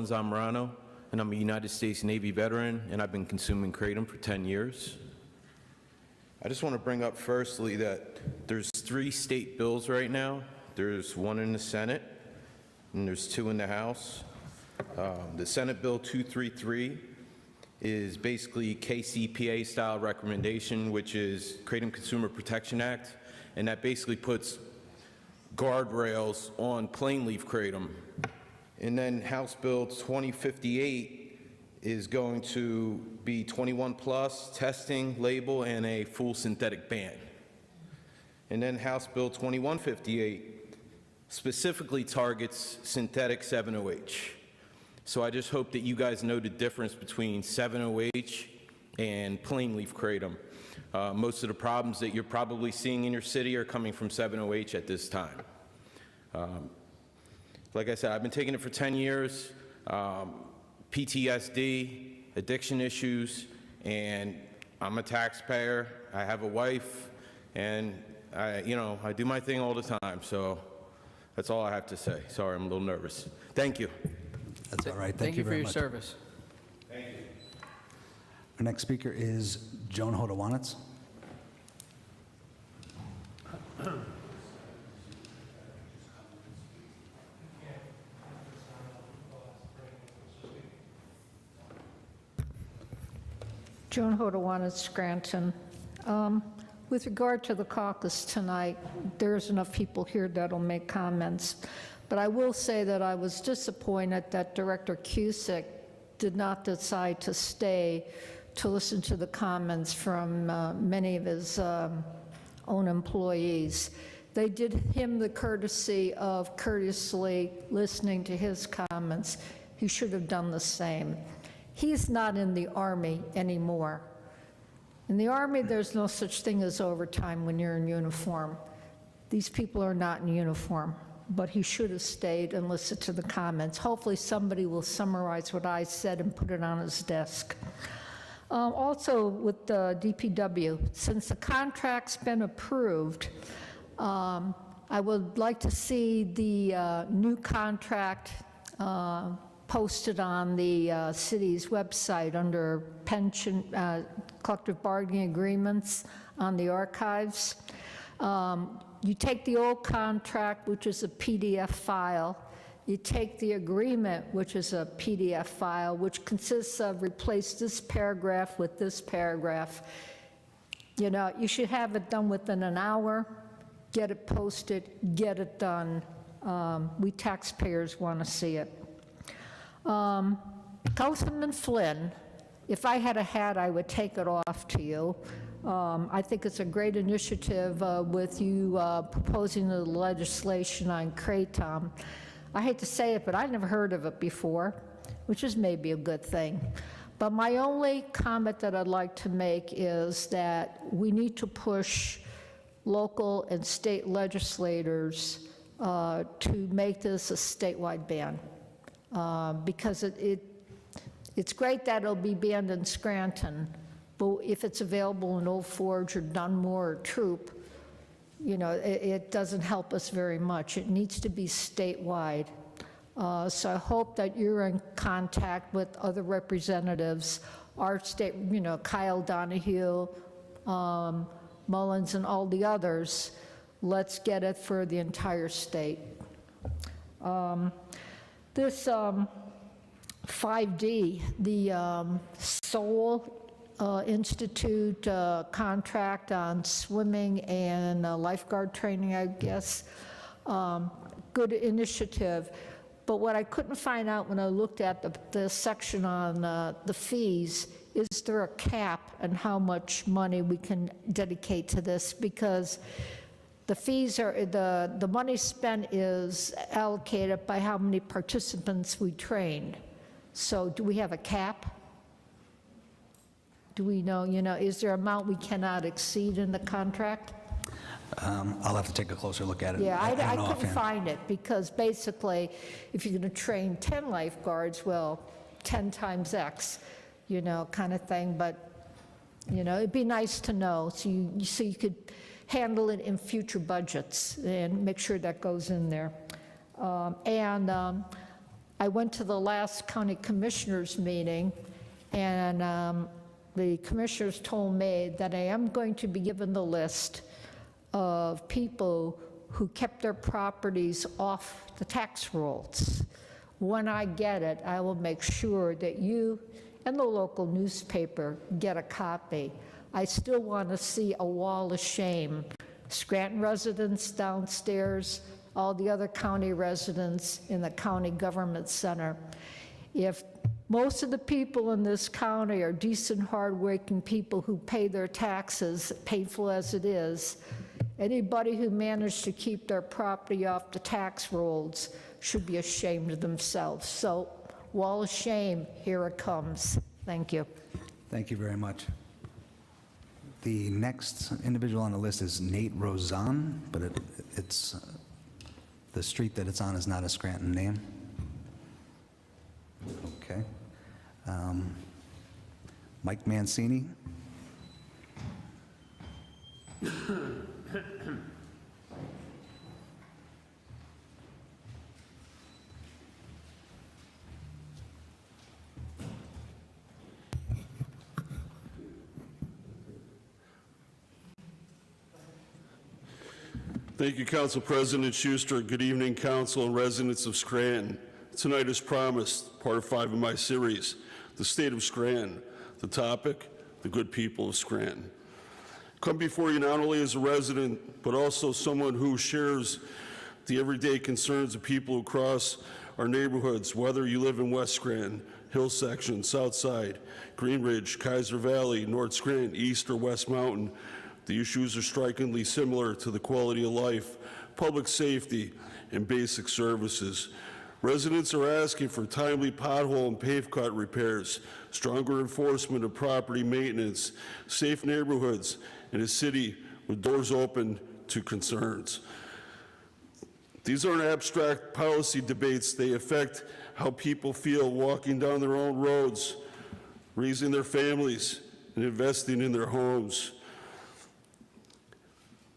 Juan Zamorano, and I'm a United States Navy veteran, and I've been consuming Kratom for 10 years. I just want to bring up firstly that there's 3 state bills right now. There's 1 in the Senate, and there's 2 in the House. The Senate Bill 233 is basically KCPA-style recommendation, which is Kratom Consumer Protection Act, and that basically puts guardrails on plain leaf kratom. And then House Bill 2058 is going to be 21 plus, testing, label, and a full synthetic ban. And then House Bill 2158 specifically targets synthetic 7-OH. So I just hope that you guys know the difference between 7-OH and plain leaf kratom. Most of the problems that you're probably seeing in your city are coming from 7-OH at this time. Like I said, I've been taking it for 10 years, PTSD, addiction issues, and I'm a taxpayer, I have a wife, and I do my thing all the time, so that's all I have to say. Sorry, I'm a little nervous. Thank you. That's all right. Thank you for very your much. service. Thank you. Our next speaker is Joan Hodawanitz. Joan Hodawanitz, Scranton. With regard to the caucus tonight, there's enough people here that'll make comments. But I will say that I was disappointed that Director Cusick did not decide to stay to listen to the comments from many of his own employees. They did him the courtesy of courteously listening to his comments. He should have done the same. He's not in the Army anymore. In the Army, there's no such thing as overtime when you're in uniform. These people are not in uniform, but he should have stayed and listened to the comments. Hopefully somebody will summarize what I said and put it on his desk. Also with the DPW, since the contract's been approved, I would like to see the new contract posted on the city's website under pension, collective bargaining agreements on the archives. You take the old contract, which is a PDF file, you take the agreement, which is a PDF file, which consists of replace this paragraph with this paragraph. You know, you should have it done within an hour, get it posted, get it done. We taxpayers want to see it. Councilman Flynn, if I had a hat, I would take it off to you. I think it's a great initiative with you proposing the legislation on Kratom. I hate to say it, but I never heard of it before, which is maybe a good thing. But my only comment that I'd like to make is that we need to push local and state legislators to make this a statewide ban. Because it's great that it'll be banned in Scranton, but if it's available in Old Forge or Dunmore or Troop, you know, it doesn't help us very much. It needs to be statewide. So I hope that you're in contact with other representatives, our state, you know, Kyle Donahue, Mullins, and all the others. Let's get it for the entire state. This 5D, the Seoul Institute contract on swimming and lifeguard training, I guess. Good initiative. But what I couldn't find out when I looked at the section on the fees, is there a cap on how much money we can dedicate to this? Because the fees are, the money spent is allocated by how many participants we trained. So do we have a cap? Do we know, you know, is there an amount we cannot exceed in the contract? I'll have to take a closer look at it. Yeah, I couldn't offhand. find it, because basically, if you're gonna train 10 lifeguards, well, 10 times X, you know, kind of thing, but, you know, it'd be nice to know, so you could handle it in future budgets and make sure that goes in there. I went to the last county commissioners meeting, and the commissioners told me that I am going to be given the list of people who kept their properties off the tax rolls. When I get it, I will make sure that you and the local newspaper get a copy. I still want to see a wall of shame. Scranton residents downstairs, all the other county residents in the county government center. If most of the people in this county are decent, hardworking people who pay their taxes, painful as it is, anybody who managed to keep their property off the tax rolls should be ashamed of themselves. So, wall of shame, here it comes. Thank you. Thank you very much. The next individual on the list is Nate Rosen, but it's the street that it's on is not a Scranton name. Okay. Mike Mancini. Thank you, Council President Schuster. Good evening, Council and residents of Scranton. Tonight, as promised, part 5 of my series, The State of Scranton. The topic, the good people of Scranton. Come before you not only as a resident, but also someone who shares the everyday concerns of people across our neighborhoods, whether you live in West Scranton, Hill Section, South Side, Green Ridge, Kaiser Valley, North Scranton, East or West Mountain. The issues are strikingly similar to the quality of life, public safety, and basic services. Residents are asking for timely pothole and pave cut repairs, stronger enforcement of property maintenance, safe neighborhoods, and a city with doors open to concerns. These aren't abstract policy debates. They affect how people feel walking down their own roads, raising their families, and investing in their homes.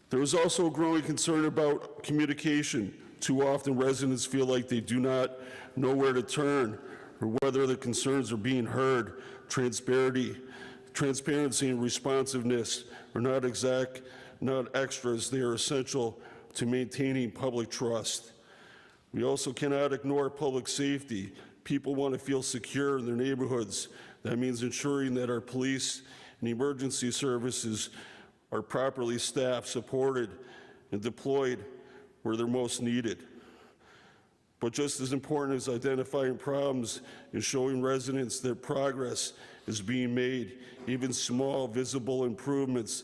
There is also a growing concern about communication. Too often residents feel like they do not know where to turn or whether the concerns are being heard. Transparency and responsiveness are not extras, they are essential to maintaining public trust. We also cannot ignore public safety. People want to feel secure in their neighborhoods. That means ensuring that our police and emergency services are properly staffed, supported, and deployed where they're most needed. But just as important as identifying problems is showing residents that progress is being made. Even small, visible improvements,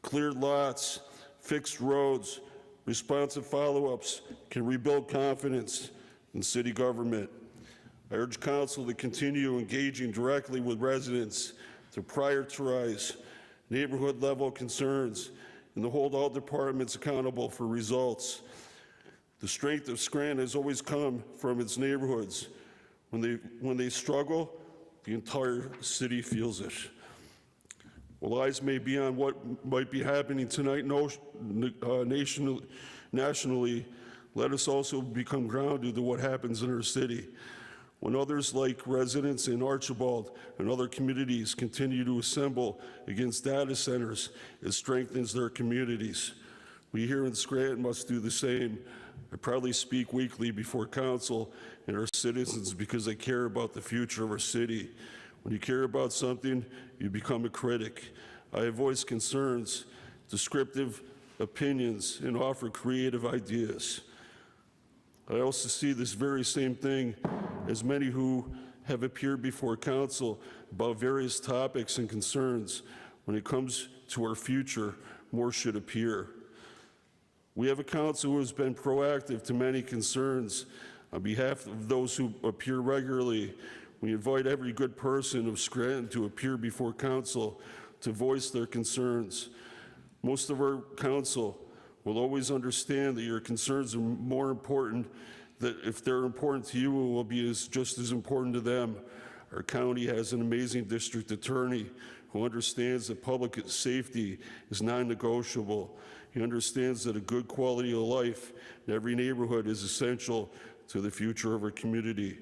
cleared lots, fixed roads, responsive follow-ups can rebuild confidence in city government. I urge council to continue engaging directly with residents to prioritize neighborhood-level concerns and to hold all departments accountable for results. The strength of Scranton has always come from its neighborhoods. When they struggle, the entire city feels it. While eyes may be on what might be happening tonight nationally, let us also become grounded to what happens in our city. When others like residents in Archibald and other communities continue to assemble against data centers, it strengthens their communities. We here in Scranton must do the same. I proudly speak weekly before council and our citizens because I care about the future of our city. When you care about something, you become a critic. I voice concerns, descriptive opinions, and offer creative ideas. I also see this very same thing as many who have appeared before council about various topics and concerns. When it comes to our future, more should appear. We have a council who has been proactive to many concerns. On behalf of those who appear regularly, we invite every good person of Scranton to appear before council to voice their concerns. Most of our council will always understand that your concerns are more important, that if they're important to you, it will be just as important to them. Our county has an amazing district attorney who understands that public safety is non-negotiable. He understands that a good quality of life in every neighborhood is essential to the future of our community.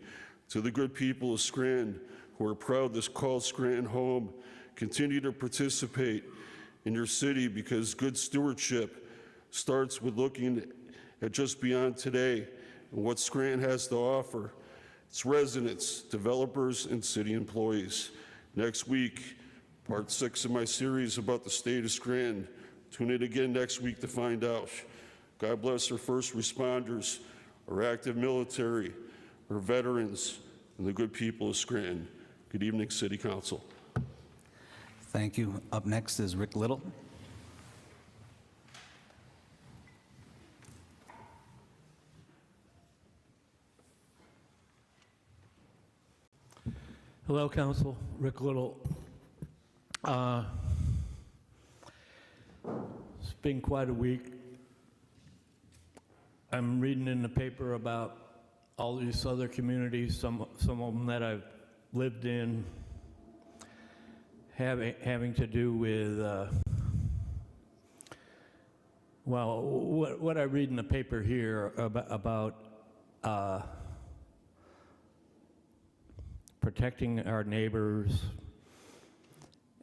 To the good people of Scranton who are proud to call Scranton home, continue to participate in your city, because good stewardship starts with looking at just beyond today and what Scranton has to offer its residents, developers, and city employees. Next week, part 6 of my series about the state of Scranton. Tune in again next week to find out. God bless our first responders, our active military, our veterans, and the good people of Scranton. Good evening, City Council. Thank you. Up next is Rick Little. Hello, Council. Rick Little. It's been quite a week. I'm reading in the paper about all these other communities, some of them that I've lived in, having to do with, well, what I read in the paper here about protecting our neighbors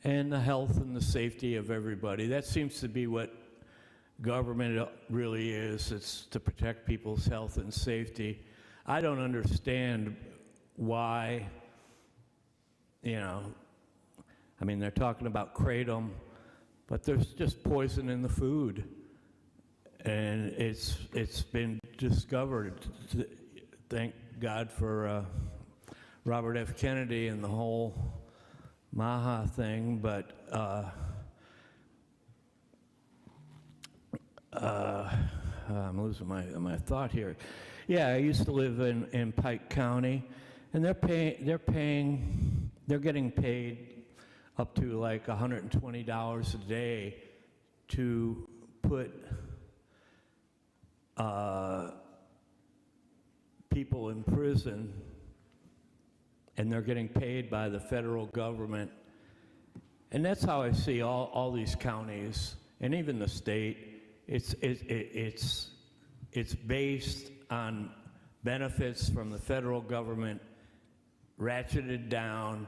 and the health and the safety of everybody. That seems to be what government really is. It's to protect people's health and safety. I don't understand why, you know, I mean, they're talking about kratom, but there's just poison in the food. And it's been discovered. Thank God for Robert F. Kennedy and the whole Maha thing, but I'm losing my thought here. Yeah, I used to live in Pike County, and they're getting paid up to like $120 a day to put people in prison, and they're getting paid by the federal government. And that's how I see all these counties, and even the state. It's based on benefits from the federal government ratcheted down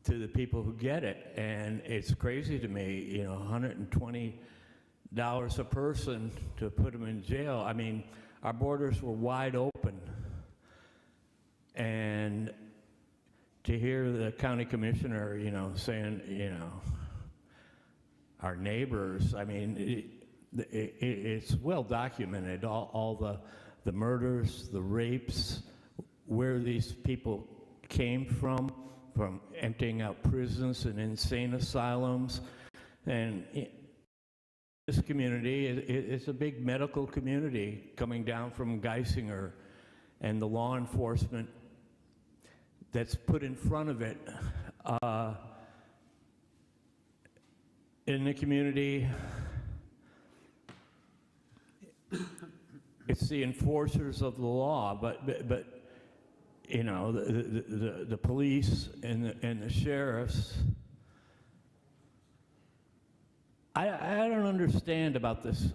to the people who get it. And it's crazy to me, you know, $120 a person to put them in jail. I mean, our borders were wide open. And to hear the county commissioner, you know, saying, you know, our neighbors, I mean, it's well documented, all the murders, the rapes, where these people came from emptying out prisons and insane asylums. And this community is a big medical community coming down from Geisinger, and the law enforcement that's put in front of it in the community. It's the enforcers of the law, but you know, the police and the sheriffs. I don't understand about this.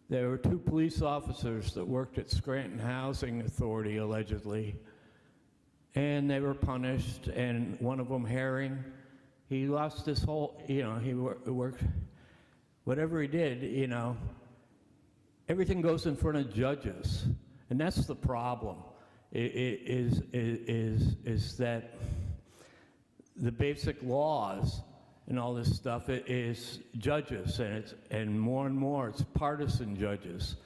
There were 2 police officers that worked at Scranton Housing Authority, allegedly, and they were punished, and one of them, Herring, he lost his whole, you know, he worked, whatever he did, you know, everything goes in front of judges, and that's the problem, is that the basic laws and all this stuff is judges, and more it's partisan judges.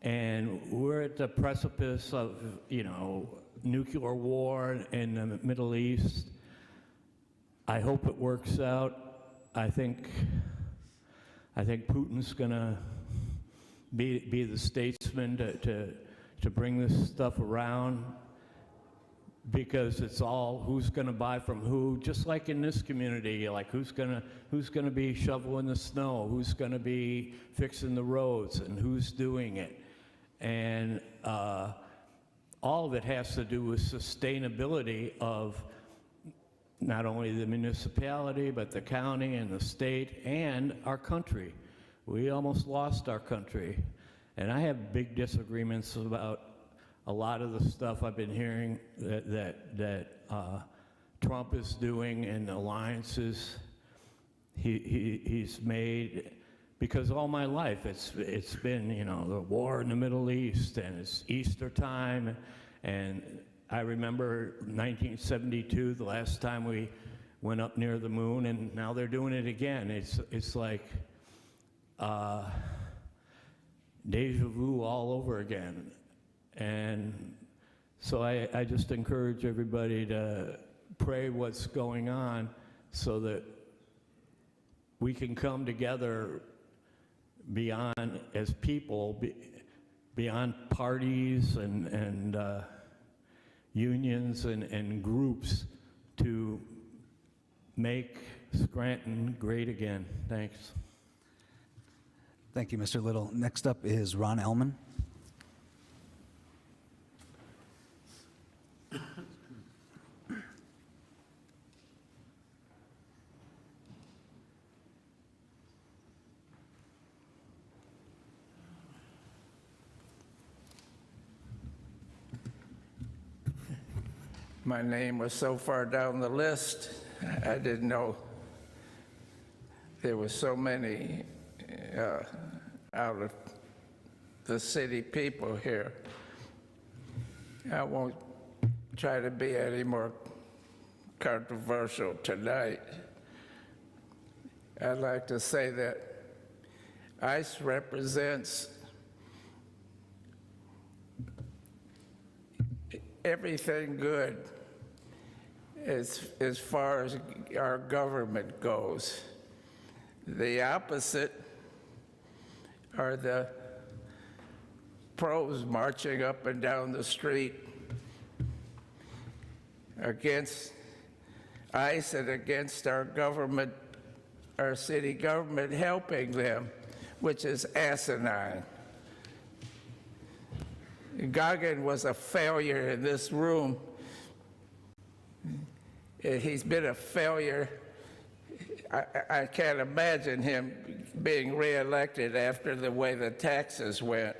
And we're at the precipice of, you know, nuclear war in the Middle East. I hope it works out. I think Putin's gonna be the statesman to bring this stuff around, because it's all who's gonna buy from who, just like in this community, like who's gonna be shoveling the snow, who's gonna be fixing the roads, and who's doing it. And all of it has to do with sustainability of not only the municipality, but the county and the state and our country. We almost lost our country. And I have big disagreements about a lot of the stuff I've been hearing that Trump is doing and alliances he's made, because all my life it's been, you know, the war in the Middle East, and it's Easter time, and I remember 1972, the last time we went up near the moon, and now they're doing it again. It's like deja vu all over again. And so I just encourage everybody to pray what's going on so that we can come together beyond, as people, beyond parties and unions and groups, to make Scranton great again. Thanks. Thank you, Mr. Little. Next up is Ron Ellman. My name was so far down the list, I didn't know there were so many out of the city people here. I won't try to be any more controversial tonight. I'd like to say that ICE represents everything good as far as our government goes. The opposite are the pros marching up and down the street against ICE and against our government, our city government helping them, which is asinine. Goggin was a failure in this room. He's been a failure. I can't imagine him being reelected after the way the taxes went.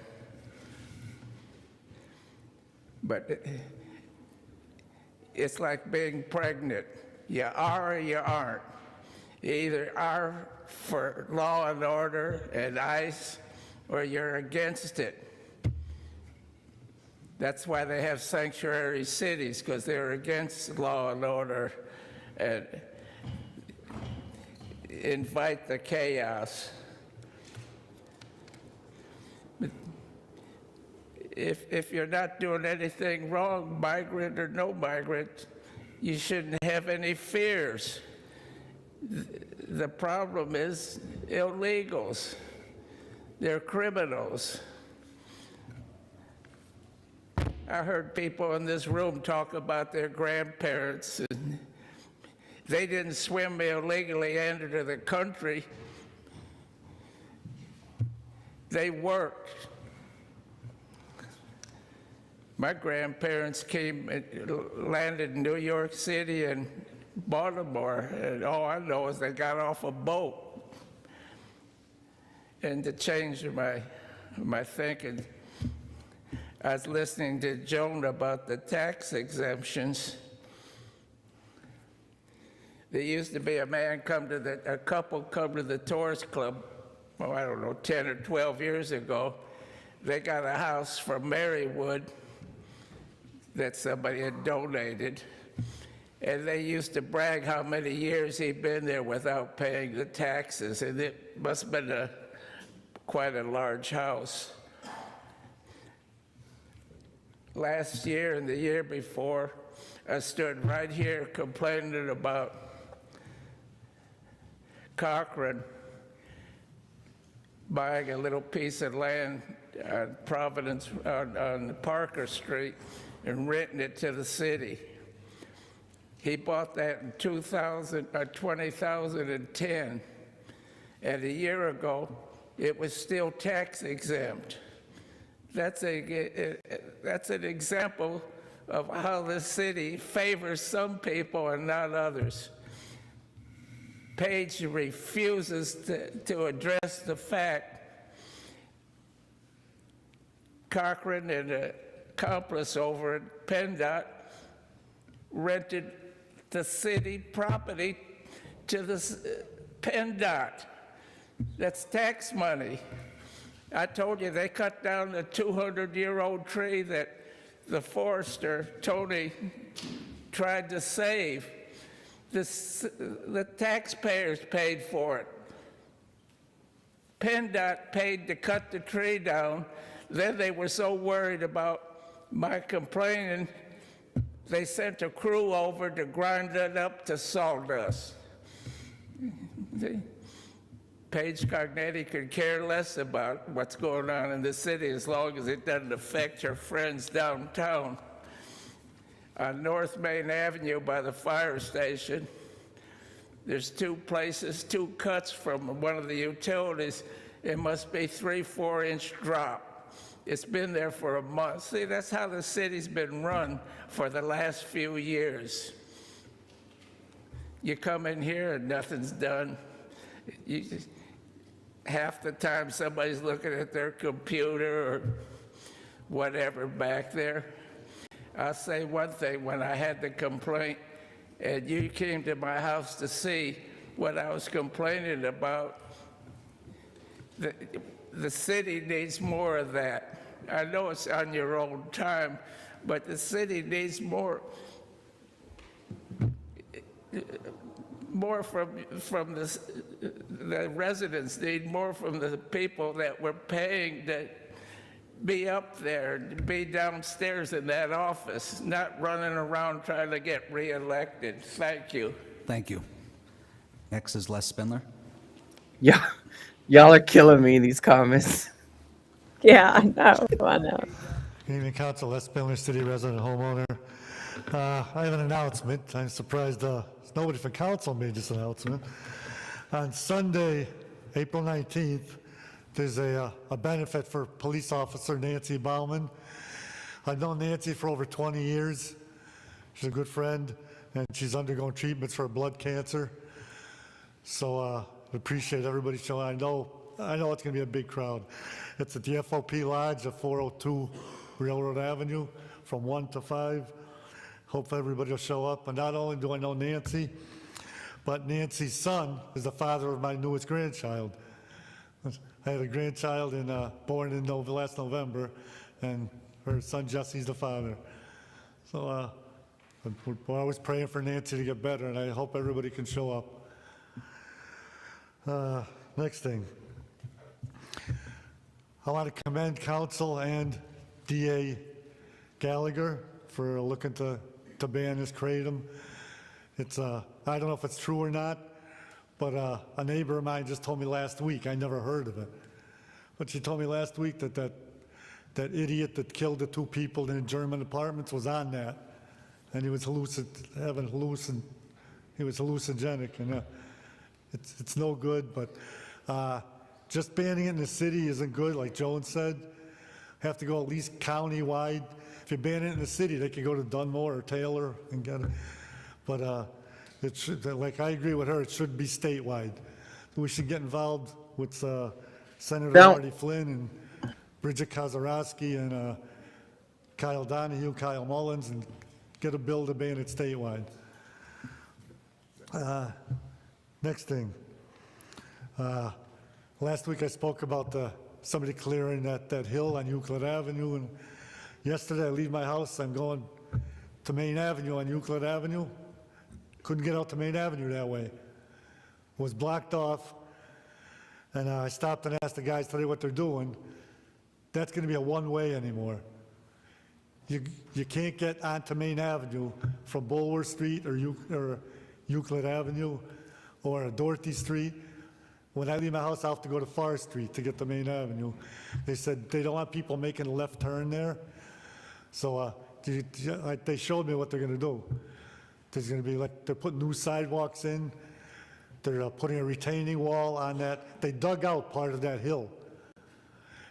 But it's like being pregnant. You are or you aren't. You either are for law and order and ICE, or you're against it. That's why they have sanctuary cities, because they're against law and order and invite the chaos. But if you're not doing anything wrong, migrant or no migrant, you shouldn't have any fears. The problem is illegals. They're criminals. I heard people in this room talk about their grandparents, and they didn't swim illegally into the country. They worked. My grandparents came and landed in New York City and Baltimore, and all I know is they got off a boat. And to change my thinking, I was listening to Joan about the tax exemptions. There used to be a couple come to the Tourist Club, oh, I don't know, 10 or 12 years ago. They got a house from Marywood that somebody had donated. And they used to brag how many years he'd been there without paying the taxes. And it must have been quite a large house. Last year and the year before, I stood right here complaining about Cochran buying a little piece of land on Providence, on Parker Street, and renting it to the city. He bought that in 2010, and a year ago, it was still tax exempt. That's an example of how the city favors some people and not others. Page refuses to address the fact Cochran and an accomplice over at PennDOT rented the city property to the PennDOT. That's tax money. I told you they cut down the 200-year-old tree that the forester, Tony, tried to save. The taxpayers paid for it. PennDOT paid to cut the tree down. Then they were so worried about my complaining, they sent a crew over to grind it up to sawdust. Paige Cognetti could care less about what's going on in the city as long as it doesn't affect her friends downtown. On North Main Avenue by the fire station, there's 2 places, 2 cuts from one of the utilities. It must be 3-4 inch drop. It's been there for a month. See, that's how the city's been run for the last few years. You come in here and nothing's done. Half the time somebody's looking at their computer or whatever back there. I'll say one thing, when I had the complaint and you came to my house to see what I was complaining about, the city needs more of that. I know it's on your own time, but the city needs more from the residents, need more from the people that we're paying to be up there, to be downstairs in that office, not running around trying to get reelected. Thank you. Thank you. Next is Les Spindler. Yeah, y'all are killing me in these comments. Yeah, I know. I know. Good evening, Council. Les Spindler, city resident, homeowner. I have an announcement. I'm surprised nobody from council made this announcement. On Sunday, April 19th, there's a benefit for police officer Nancy Bauman. I've known Nancy for over 20 years. She's a good friend, and she's undergoing treatments for blood cancer. So I appreciate everybody showing. I know it's going to be a big crowd. It's at the FOP Lodge at 402 Railroad Avenue from 1 to 5. Hope everybody will show up. And not only do I know Nancy, but Nancy's son is the father of my newest grandchild. I had a grandchild born in last November, and her son Jesse's the father. So we're always praying for Nancy to get better, and I hope everybody can show up. Next thing. I want to commend council and DA Gallagher for looking to ban this kratom. It's I don't know if it's true or not, but a neighbor of mine just told me last week. I never heard of it, but she told me last week that idiot that killed the 2 people in the German apartments was on that, and he was hallucinogenic, and it's no good. But just banning it in the city isn't good, like Joan said. Have to go at least county-wide. If you ban it in the city, they could go to Dunmore or Taylor and get it. But it should, like I agree with her, it should be statewide. We should get involved with Senator Marty Flynn and Bridget Kozarowski and Kyle Donahue, Kyle Mullins, and get a bill to ban it statewide. Next thing. Last week I spoke about somebody clearing that hill on Euclid Avenue, and yesterday I leave my house, I'm going to Main Avenue on Euclid Avenue. Couldn't get out to Main Avenue that way. Was blocked off, and I stopped and asked the guys today what they're doing. That's going to be a one-way anymore. You can't get onto Main Avenue from Bulwer Street or Euclid Avenue or Dorothy Street. When I leave my house, I have to go to Far Street to get to Main Avenue. They said they don't want people making a left turn there. So they showed me what they're going to do. There's going to be they're putting new sidewalks in. They're putting a retaining wall on that. They dug out part of that hill.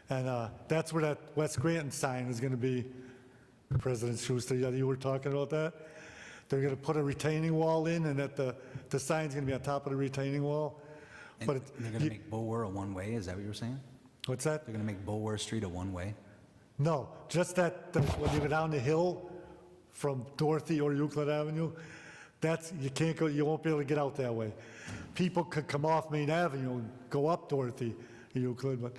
And that's where that West Scranton sign is going to be. President Schuster, you were talking about that? They're going to put a retaining wall in, and that the sign's going to be on top of the retaining wall. And they're going to make Bulwer a one-way, is that what you were saying? What's that? They're going to make Bulwer Street a one-way? No, just when you go down the hill from Dorothy or Euclid Avenue, you can't go, you won't be able to get out that way. People could come off Main Avenue and go up Dorothy, Euclid, but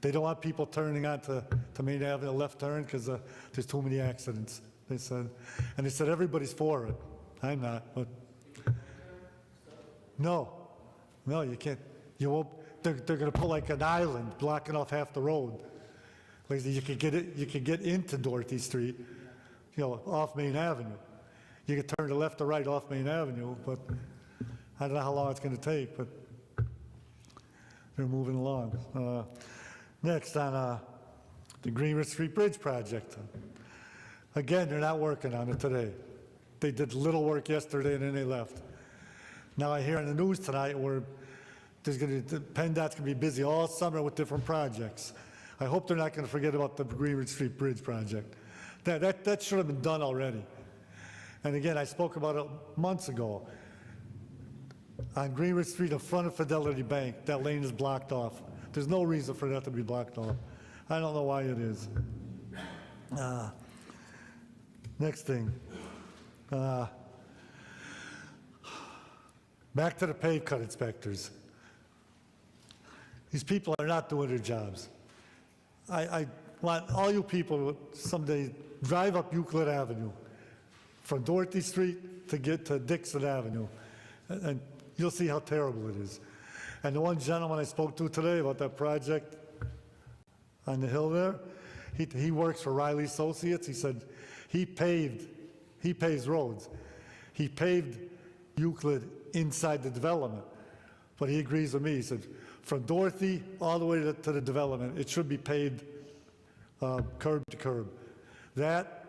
they don't want people turning onto Main Avenue, left turn, because there's too many accidents, they said. And they said everybody's for it. I'm not, but no, you can't. You won't. They're going to put like an island blocking off half the road. Like you could get into Dorothy Street, off Main Avenue. You could turn to left or right off Main Avenue, but I don't know how long it's going to take, but they're moving along. Next on the Greenwood Street Bridge project. Again, they're not working on it today. They did little work yesterday and then they left. Now I hear in the news tonight where PennDOT's going to be busy all summer with different projects. I hope they're not going to forget about the Greenwood Street Bridge project. That should have been done already. And again, I spoke about it months ago. On Greenwood Street in front of Fidelity Bank, that lane is blocked off. There's no reason for that to be blocked off. I don't know why it is. Next thing. Back to the pave cut inspectors. These people are not doing their jobs. I want all you people to someday drive up Euclid Avenue from Dorothy Street to get to Dixon Avenue, and you'll see how terrible it is. And the one gentleman I spoke to today about that project on the hill there, he works for Riley Associates. He said he paves roads. He paved Euclid inside the development, but he agrees with me. He said from Dorothy all the way to the development, it should be paved curb to curb. That,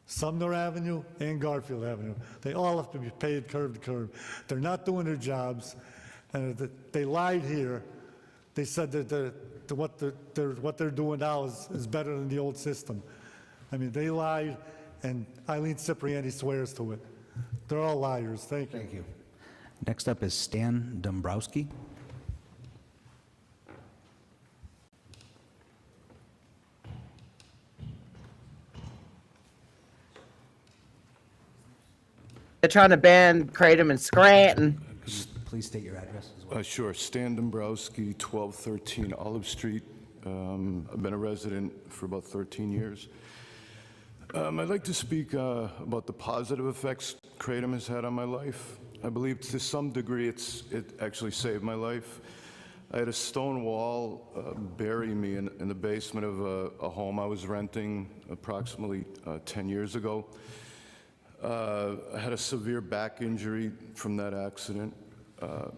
Sumner Avenue and Garfield Avenue, they all have to be paved curb to curb. They're not doing their jobs, and they lied here. They said that what they're doing now is better than the old system. I mean, they lied, and Eileen Cipriani swears to it. They're all liars. Thank you. Thank you. Next up is Stan Dombrowski. They're trying to ban Kratom and Scranton. Please state your address as well. Sure. Stan Dombrowski, 1213 Olive Street. I've been a resident for about 13 years. I'd like to speak about the positive effects Kratom has had on my life. I believe to some degree it actually saved my life. I had a stone wall bury me in the basement of a home I was renting approximately 10 years ago. I had a severe back injury from that accident.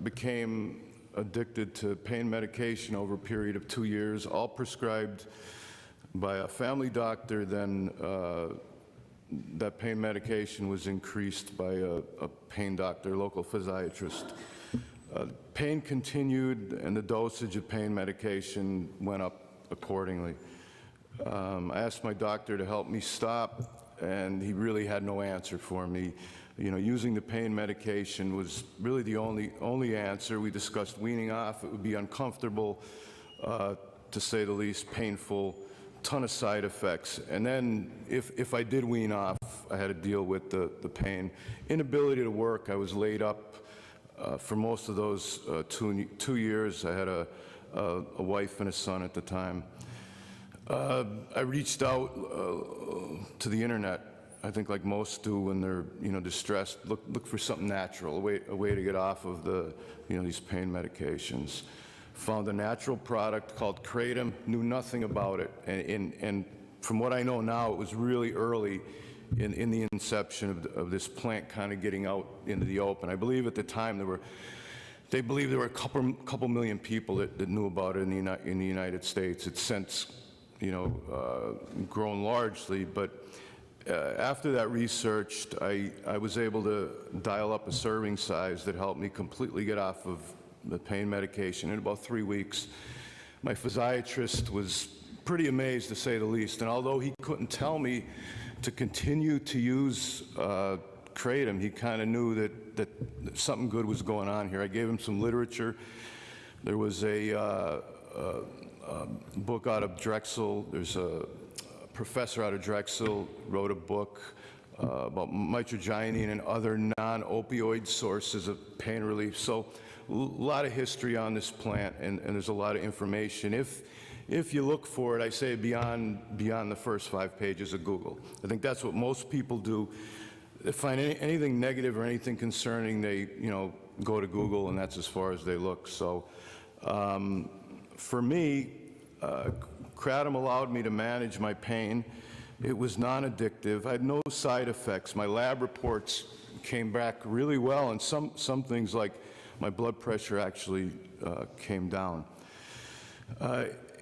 Became addicted to pain medication over a period of 2 years, all prescribed by a family doctor. Then that pain medication was increased by a pain doctor, local physiatrist. Pain continued, and the dosage of pain medication went up accordingly. I asked my doctor to help me stop, and he really had no answer for me. Using the pain medication was really the only answer. We discussed weaning off. It would be uncomfortable, to say the least, painful, ton of side effects. And then if I did wean off, I had to deal with the pain. Inability to work. I was laid up for most of those 2 years. I had a wife and a son at the time. I reached out to the internet. I think like most do when they're distressed, look for something natural, a way to get off of these pain medications. Found a natural product called Kratom, knew nothing about it, and from what I know now, it was really early in the inception of this plant kind of getting out into the open. I believe at the time they believed there were a couple million people that knew about it in the United States. It's since grown largely, but after that research, I was able to dial up a serving size that helped me completely get off of the pain medication in about 3 weeks. My physiatrist was pretty amazed, to say the least, and although he couldn't tell me to continue to use Kratom, he kind of knew that something good was going on here. I gave him some literature. There was a book out of Drexel. There's a professor out of Drexel wrote a book about mitragynine and other non-opioid sources of pain relief. So a lot of history on this plant, and there's a lot of information. If you look for it, I say beyond the first 5 pages of Google. I think that's what most people do. They find anything negative or anything concerning, they go to Google, and that's as far as they look. So for me, kratom allowed me to manage my pain. It was non-addictive. I had no side effects. My lab reports came back really well, and some things like my blood pressure actually came down.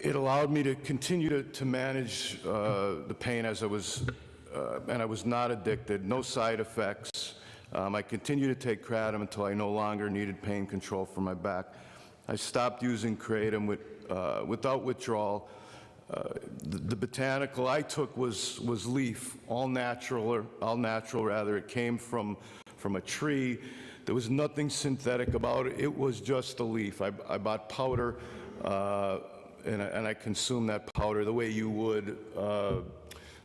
It allowed me to continue to manage the pain as I was, and I was not addicted, no side effects. I continued to take kratom until I no longer needed pain control for my back. I stopped using kratom without withdrawal. The botanical I took was leaf, all natural rather. It came from a tree. There was nothing synthetic about it. It was just a leaf. I bought powder, and I consumed that powder the way you would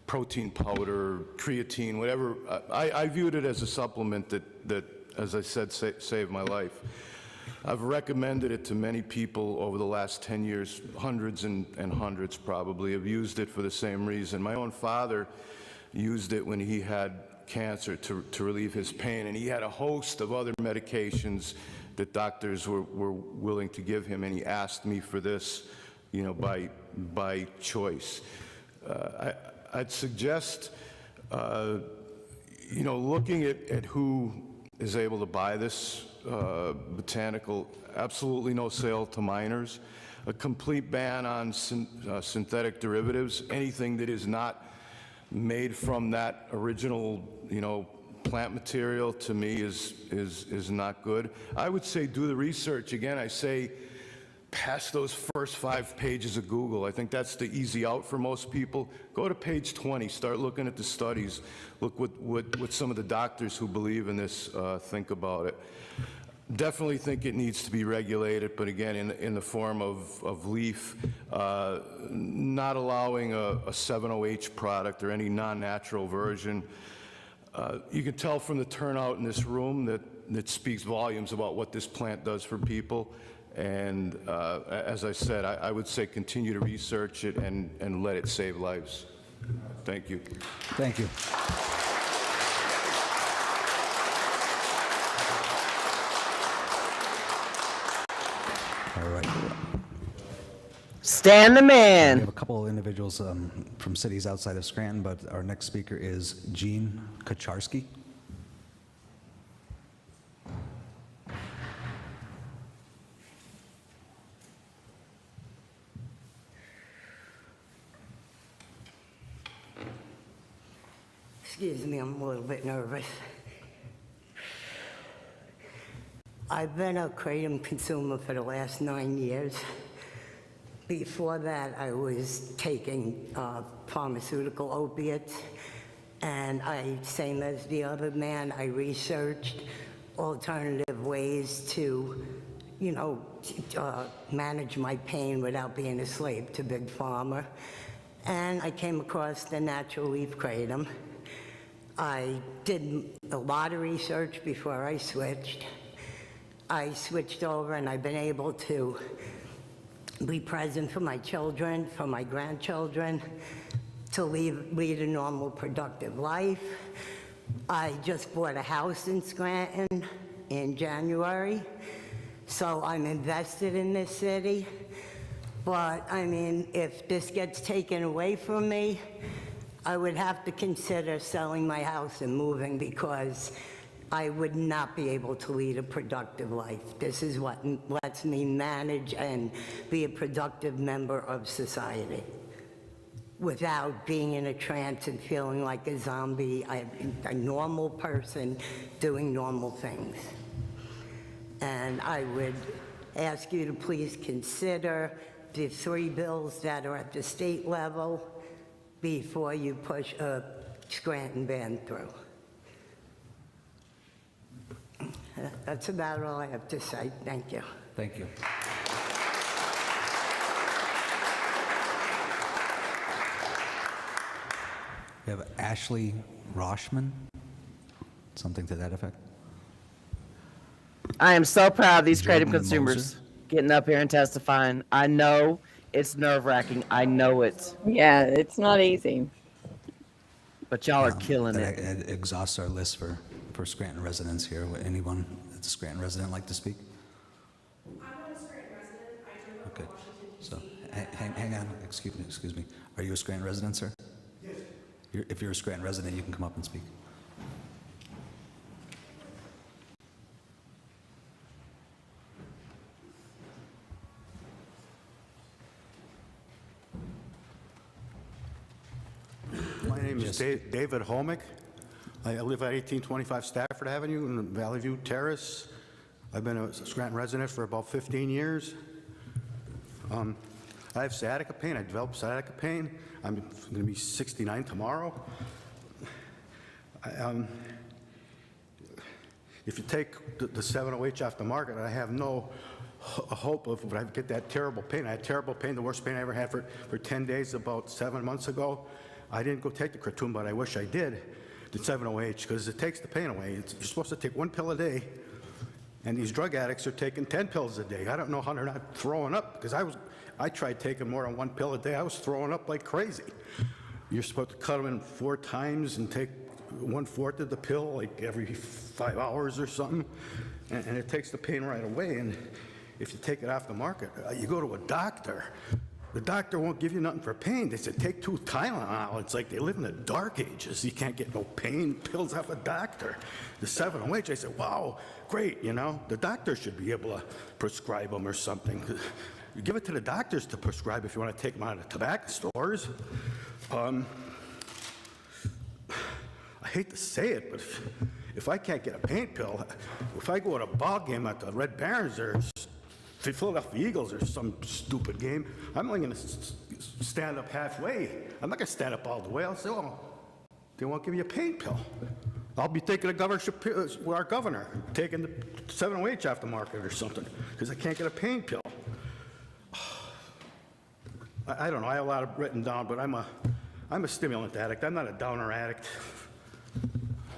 protein powder, creatine, whatever. I viewed it as a supplement that as I said, saved my life. I've recommended it to many people over the last 10 years, hundreds and hundreds probably have used it for the same reason. My own father used it when he had cancer to relieve his pain, and he had a host of other medications that doctors were willing to give him, and he asked me for this, by choice. I'd suggest, looking at who is able to buy this botanical, absolutely no sale to minors, a complete ban on synthetic derivatives, anything that is not made from that original, plant material, to me is not good. I would say do the research. Again, I say past those first 5 pages of Google. I think that's the easy out for most people. Go to page 20, start looking at the studies, look what some of the doctors who believe in this think about it. Definitely think it needs to be regulated, but again, in the form of leaf, not allowing a 7-OH product or any non-natural version. You can tell from the turnout in this room that speaks volumes about what this plant does for people. And as I said, I would say continue to research it and let it save lives. Thank you. Thank you. All right. Stan the We man. have a couple of individuals from cities outside of Scranton, but our next speaker is Gene Kacharski. Excuse me, I'm a little bit nervous. I've been a kratom consumer for the last 9 years. Before that, I was taking pharmaceutical opiates, and same as the other man, I researched alternative ways to, manage my pain without being a slave to Big Pharma. And I came across the natural leaf kratom. I did a lot of research before I switched. I switched over, and I've been able to be present for my children, for my grandchildren, to lead a normal, productive life. I just bought a house in Scranton in January, so I'm invested in this city. But, if this gets taken away from me, I would have to consider selling my house and moving, because I would not be able to lead a productive life. This is what lets me manage and be a productive member of society without being in a trance and feeling like a zombie, a normal person doing normal things. And I would ask you to please consider the 3 bills that are at the state level before you push a Scranton ban through. That's about all I have to say. Thank you. Thank you. We have Ashley Roshman, something to that effect. I am so proud of these Kratom Jordan consumers Moser. getting up here and testifying. I know it's nerve-wracking. I know it. Yeah, it's not easy. But y'all are killing That it. exhausts our list for Scranton residents here. Would anyone that's a Scranton resident like to speak? I'm not a Scranton resident. I grew up in Okay, Washington, so, D.C. hang on, excuse me. Are you a Scranton resident, sir? Yes. If you're a Scranton resident, you can come up and speak. My name is David Holmick. I live at 1825 Stafford Avenue in Valley View Terrace. I've been a Scranton resident for about 15 years. I have sciatica pain. I developed sciatica pain. I'm going to be 69 tomorrow. If you take the 7OH off the market, I have no hope of when I get that terrible pain. I had terrible pain, the worst pain I ever had for 10 days about 7 months ago. I didn't go take the Kratom, but I wish I did, the 7OH, because it takes the pain away. You're supposed to take 1 pill a day, and these drug addicts are taking 10 pills a day. I don't know how they're not throwing up, because I tried taking more than 1 pill a day. I was throwing up like crazy. You're supposed to cut them in 4 times and take 1/4 of the pill, like every 5 hours or something, and it takes the pain right away. And if you take it off the market, you go to a doctor. The doctor won't give you nothing for pain. They said, take 2 Tylenol. It's like they live in the dark ages. You can't get no pain pills off a doctor. The 7OH, I said, wow, great, you know. The doctor should be able to prescribe them or something. You give it to the doctors to prescribe if you want to take them out of the tobacco stores. I hate to say it, but if I can't get a pain pill, if I go to a ball game at the Red Barons or the Philadelphia Eagles or some stupid game, I'm only going to stand up halfway. I'm not going to stand up all the way. I'll say, well, they won't give you a pain pill. I'll be taking our governor, taking the 7OH off the market or something, because I can't get a pain pill. I don't know. I have a lot of written down, but I'm a stimulant addict. I'm not a downer addict.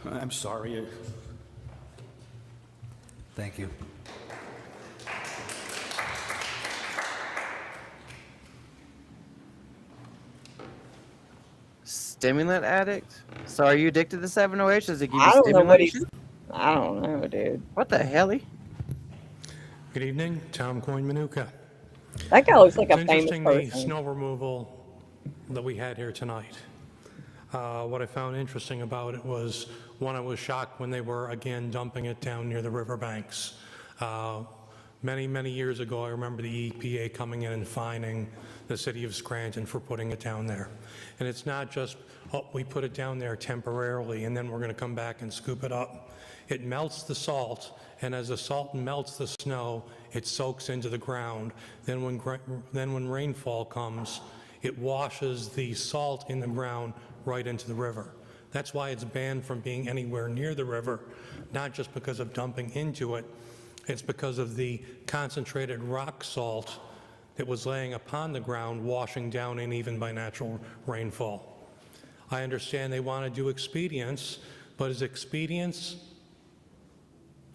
I'm sorry. Thank you. Stimulant addict? So are you addicted to 7OH? Does it give you I don't know what stimulation? I don't know, dude. What the hell? Good evening, Tom Coyne-Manuka. That guy looks like It's a famous interesting the person. snow removal that we had here tonight. What I found interesting about it was, one, I was shocked when they were again dumping it down near the riverbanks. Many, many years ago, I remember the EPA coming in and fining the city of Scranton for putting it down there. And it's not just, oh, we put it down there temporarily and then we're going to come back and scoop it up. It melts the salt, and as the salt melts the snow, it soaks into the ground. Then when rainfall comes, it washes the salt in the ground right into the river. That's why it's banned from being anywhere near the river, not just because of dumping into it. It's because of the concentrated rock salt that was laying upon the ground, washing down in even by natural rainfall. I understand they want to do expedience, but is expedience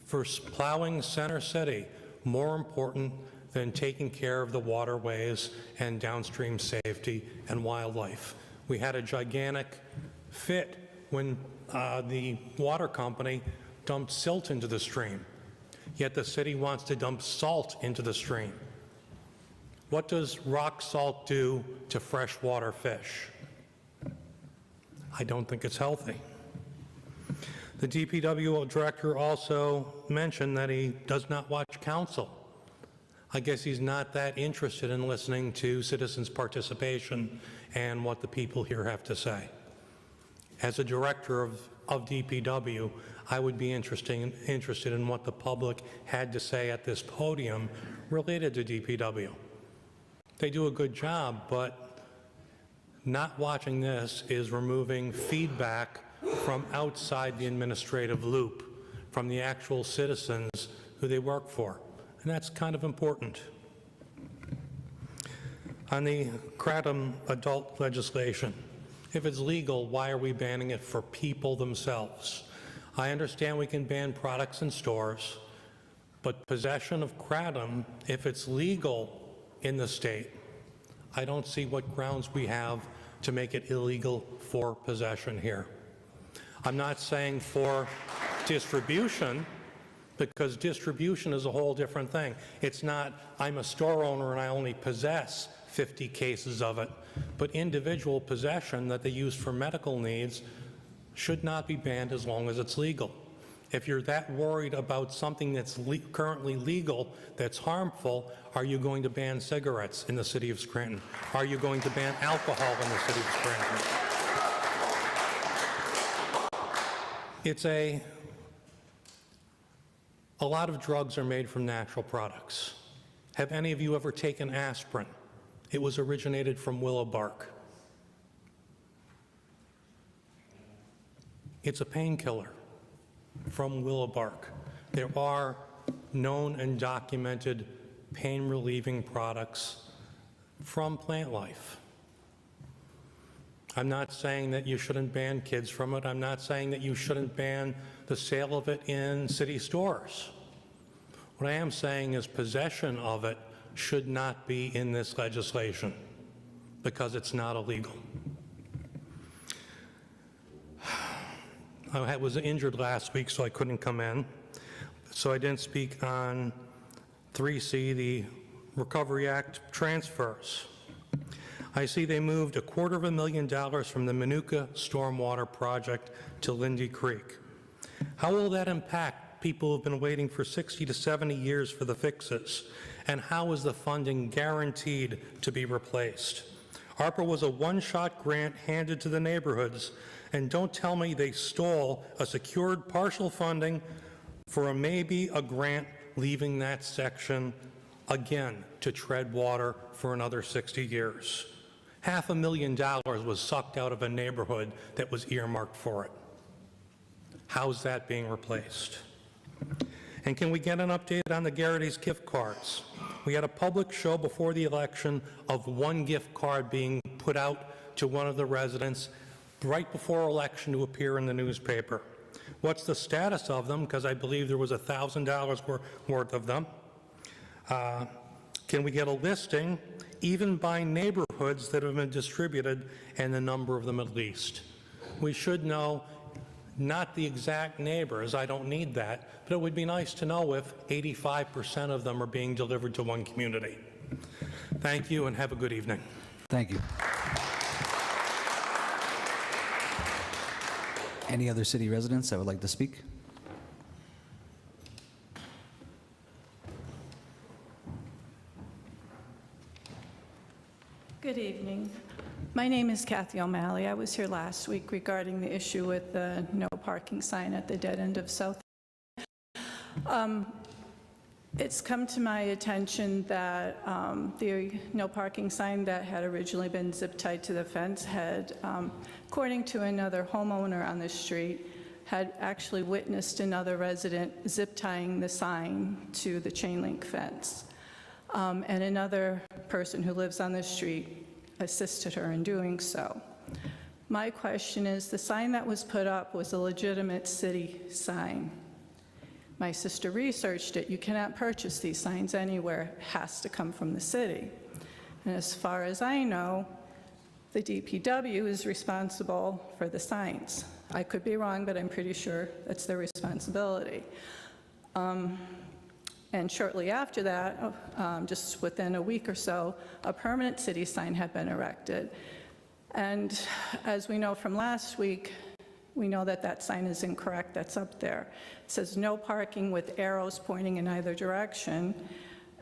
for plowing Center City more important than taking care of the waterways and downstream safety and wildlife? We had a gigantic fit when the water company dumped silt into the stream, yet the city wants to dump salt into the stream. What does rock salt do to freshwater fish? I don't think it's healthy. The DPW director also mentioned that he does not watch council. I guess he's not that interested in listening to citizens' participation and what the people here have to say. As a director of DPW, I would be interested in what the public had to say at this podium related to DPW. They do a good job, but not watching this is removing feedback from outside the administrative loop, from the actual citizens who they work for. And that's kind of important. On the Kratom adult legislation, If it's legal, why are we banning it for people themselves? I understand we can ban products in stores, but possession of kratom, if it's legal in the state, I don't see what grounds we have to make it illegal for possession here. I'm not saying for distribution, because distribution is a whole different thing. It's not, I'm a store owner and I only possess 50 cases of it, but individual possession that they use for medical needs should not be banned as long as it's legal. If you're that worried about something that's currently legal that's harmful, are you going to ban cigarettes in the city of Scranton? Are you going to ban alcohol in the city of Scranton? It's a lot of drugs are made from natural products. Have any of you ever taken aspirin? It was originated from willow bark. It's a painkiller from willow bark. There are known and documented pain-relieving products from plant life. I'm not saying that you shouldn't ban kids from it. I'm not saying that you shouldn't ban the sale of it in city stores. What I am saying is possession of it should not be in this legislation because it's not illegal. I was injured last week, so I couldn't come in. So I didn't speak on 3C, the Recovery Act transfers. I see they moved $250,000 from the Manuka Stormwater Project to Lindy Creek. How will that impact people who have been waiting for 60 to 70 years for the fixes? And how is the funding guaranteed to be replaced? ARPA was a one-shot grant handed to the neighborhoods, and don't tell me they stole a secured partial funding for a grant, leaving that section again to tread water for another 60 years. $500,000 was sucked out of a neighborhood that was earmarked for it. How's that being replaced? And can we get an update on the Garrity's gift cards? We had a public show before the election of one gift card being put out to one of the residents right before election to appear in the newspaper. What's the status of them? Because I believe there was $1,000 worth of them. Can we get a listing, even by neighborhoods that have been distributed, and the number of them at least? We should know not the exact neighbors, I don't need that, but it would be nice to know if 85% of them are being delivered to one community. Thank you and have a good evening. Thank you. Any other city residents that would like to speak? Good evening. My name is Kathy O'Malley. I was here last week regarding the issue with the no parking sign at the dead end of South. It's come to my attention that the no parking sign that had originally been zip tied to the fence had, according to another homeowner on the street, had actually witnessed another resident zip tying the sign to the chain link fence. And another person who lives on the street assisted her in doing so. My question is, the sign that was put up was a legitimate city sign. My sister researched it. You cannot purchase these signs anywhere. It has to come from the city. And as far as I know, the DPW is responsible for the signs. I could be wrong, but I'm pretty sure that's their responsibility. And shortly after that, just within a week or so, a permanent city sign had been erected. And as we know from last week, we know that that sign is incorrect that's up there. It says no parking with arrows pointing in either direction.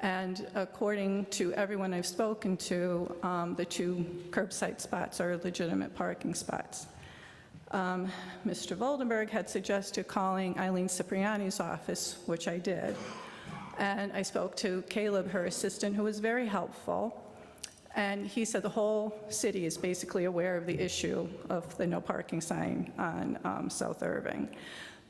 And according to everyone I've spoken to, the two curbside spots are legitimate parking spots. Mr. Voldenberg had suggested calling Eileen Cipriani's office, which I did. And I spoke to Caleb, her assistant, who was very helpful. And he said the whole city is basically aware of the issue of the no parking sign on South Irving.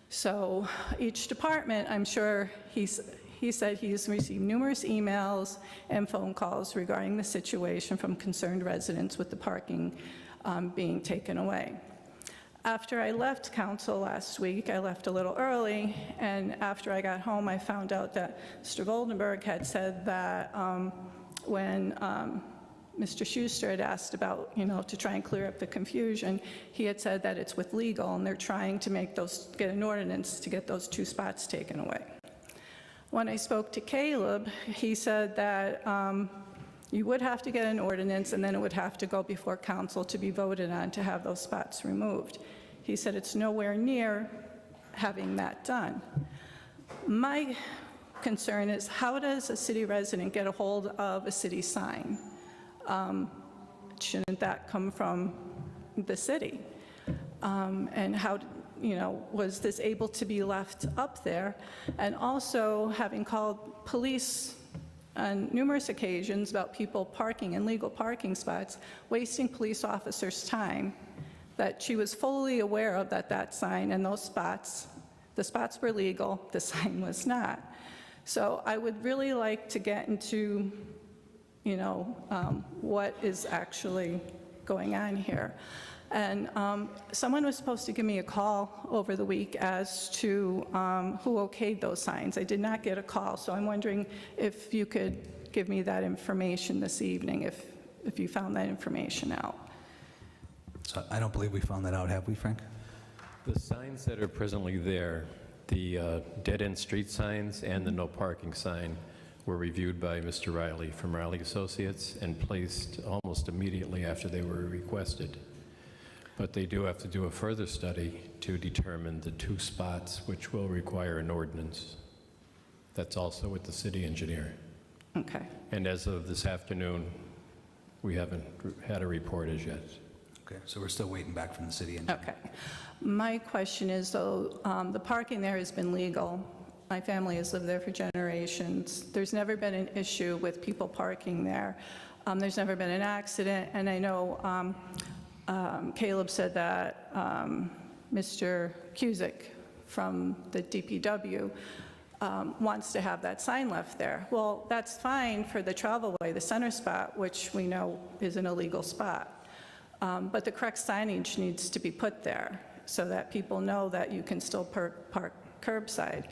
So each department, I'm sure he said he's received numerous emails and phone calls regarding the situation from concerned residents with the parking being taken away. After I left council last week, I left a little early, and after I got home, I found out that Mr. Voldenberg had said that when Mr. Schuster had asked about, to try and clear up the confusion, he had said that it's with legal, and they're trying to get an ordinance to get those 2 spots taken away. When I spoke to Caleb, he said that you would have to get an ordinance, and then it would have to go before council to be voted on to have those spots removed. He said it's nowhere near having that done. My concern is, how does a city resident get a hold of a city sign? Shouldn't that come from the city? And how, was this able to be left up there? And also, having called police on numerous occasions about people parking in legal parking spots, wasting police officers' time, that she was fully aware of that sign and those spots, the spots were legal, the sign was not. So I would really like to get into, what is actually going on here. And someone was supposed to give me a call over the week as to who okayed those signs. I did not get a call, so I'm wondering if you could give me that information this evening, if you found that information out. So I don't believe we found that out, have we, Frank? The signs that are presently there, the dead-end street signs and the no parking sign, were reviewed by Mr. Riley from Riley Associates and placed almost immediately after they were requested. But they do have to do a further study to determine the 2 spots which will require an ordinance. That's also with the city engineer. Okay. And as of this afternoon, we haven't had a report as yet. Okay, so we're still waiting back from the city engineer. Okay. My question is, though, the parking there has been legal. My family has lived there for generations. There's never been an issue with people parking there. There's never been an accident, and I know Caleb said that Mr. Cusick from the DPW wants to have that sign left there. Well, that's fine for the travelway, the center spot, which we know is an illegal spot. But the correct signage needs to be put there so that people know that you can still park curbside.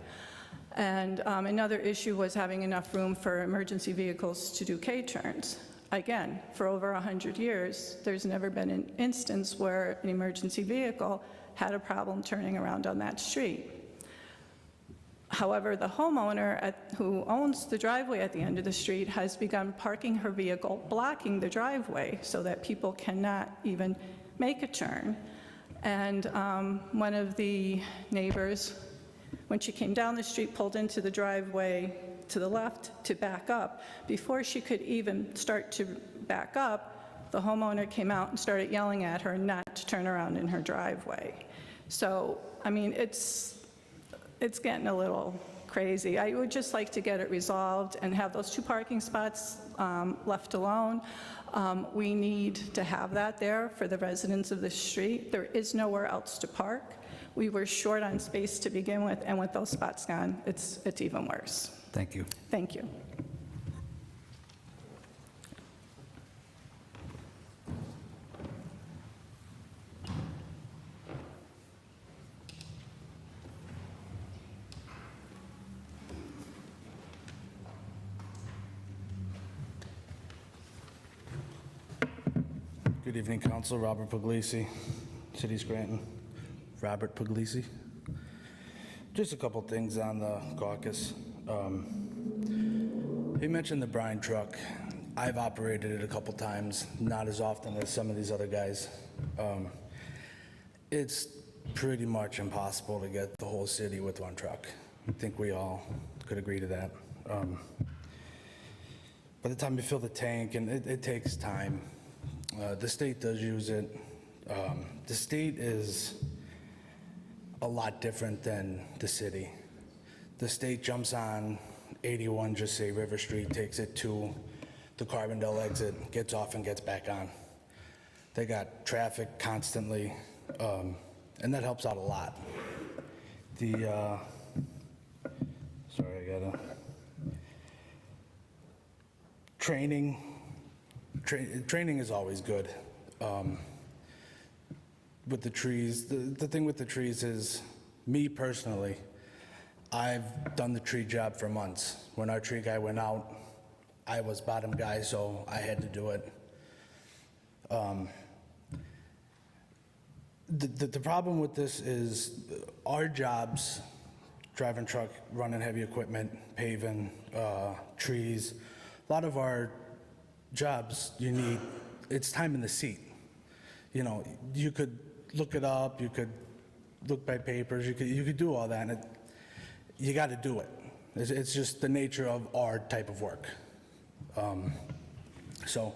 And another issue was having enough room for emergency vehicles to do K-turns. Again, for over 100 years, there's never been an instance where an emergency vehicle had a problem turning around on that street. However, the homeowner who owns the driveway at the end of the street has begun parking her vehicle, blocking the driveway so that people cannot even make a turn. And one of the neighbors, when she came down the street, pulled into the driveway to the left to back up. Before she could even start to back up, the homeowner came out and started yelling at her not to turn around in her driveway. So, I mean, it's getting a little crazy. I would just like to get it resolved and have those 2 parking spots left alone. We need to have that there for the residents of the street. There is nowhere else to park. We were short on space to begin with, and with those spots gone, it's even worse. Thank you. Thank you. Good evening, Council. Robert Puglisi, City Scranton. Robert Puglisi. Just a couple things on the caucus. He mentioned the brine truck. I've operated it a couple times, not as often as some of these other guys. It's pretty much impossible to get the whole city with one truck. I think we all could agree to that. By the time you fill the tank, and it takes time. The state does use it. The state is a lot different than the city. The state jumps on 81, just say River Street, takes it to the Carbondale exit, gets off and gets back on. They got traffic constantly, and that helps out a lot. Training is always good. with the trees, the thing with the trees is, me personally, I've done the tree job for months. When our tree guy went out, I was bottom guy, so I had to do it. The problem with this is our jobs, driving truck, running heavy equipment, paving, trees, a lot of our jobs, it's time in the seat. You know, you could look it up, you could look by papers, you could do all that, and you got to do it. It's just the nature of our type of work. So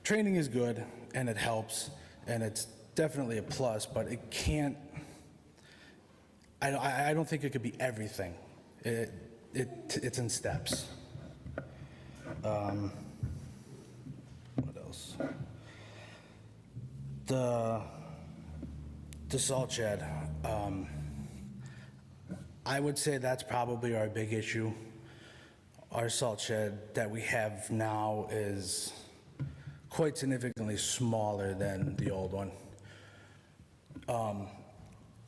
training is good, and it helps, and it's definitely a plus, but it can't, I don't think it could be everything. It's in steps. What else? The salt shed. I would say that's probably our big issue. Our salt shed that we have now is quite significantly smaller than the old one.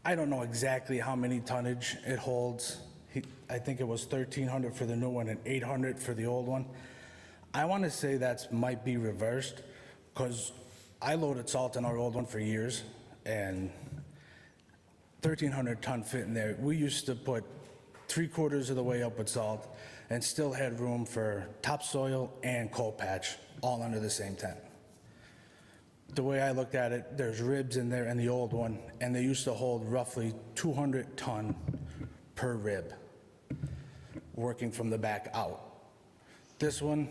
I don't know exactly how many tonnage it holds. I think it was 1,300 for the new one and 800 for the old one. I want to say that might be reversed, because I loaded salt in our old one for years, and 1,300 ton fit in there. We used to put 3/4 of the way up with salt and still had room for topsoil and coal patch all under the same tent. The way I looked at it, there's ribs in there in the old one, and they used to hold roughly 200 ton per rib, working from the back out. This one,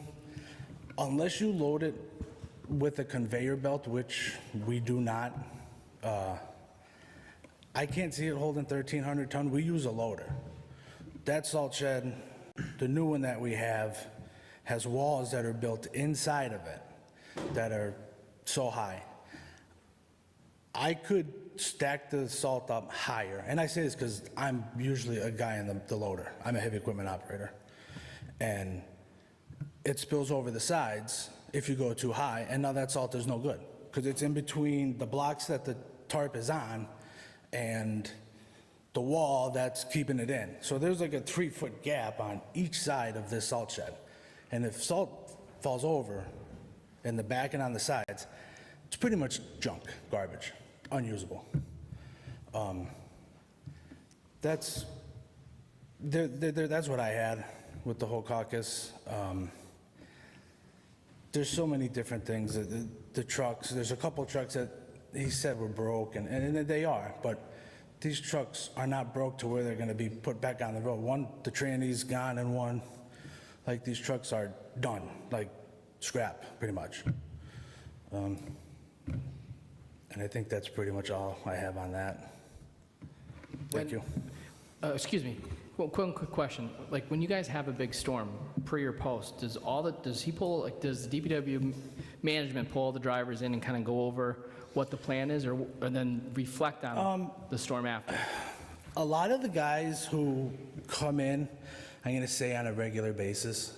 unless you load it with a conveyor belt, which we do not, I can't see it holding 1,300 ton. We use a loader. That salt shed, the new one that we have, has walls that are built inside of it that are so high. I could stack the salt up higher, and I say this because I'm usually a guy in the loader. I'm a heavy equipment operator, and it spills over the sides if you go too high, and now that salt is no good because it's in between the blocks that the tarp is on and the wall that's keeping it in. So there's like a 3-foot gap on each side of this salt shed, and if salt falls over in the back and on the sides, it's pretty much junk, garbage, unusable. That's what I had with the whole caucus. There's so many different things. The trucks, there's a couple trucks that he said were broke, and they are, but these trucks are not broke to where they're gonna be put back on the road. One, the tranny's gone, and one, like, these trucks are done, like scrap, pretty much. And I think that's pretty much all I have on that. Thank you. Excuse me, quick question. Like, when you guys have a big storm, pre or post, does the DPW management pull all the drivers in and kind of go over what the plan is, or then reflect on the storm after? A lot of the guys who come in, I'm gonna say on a regular basis,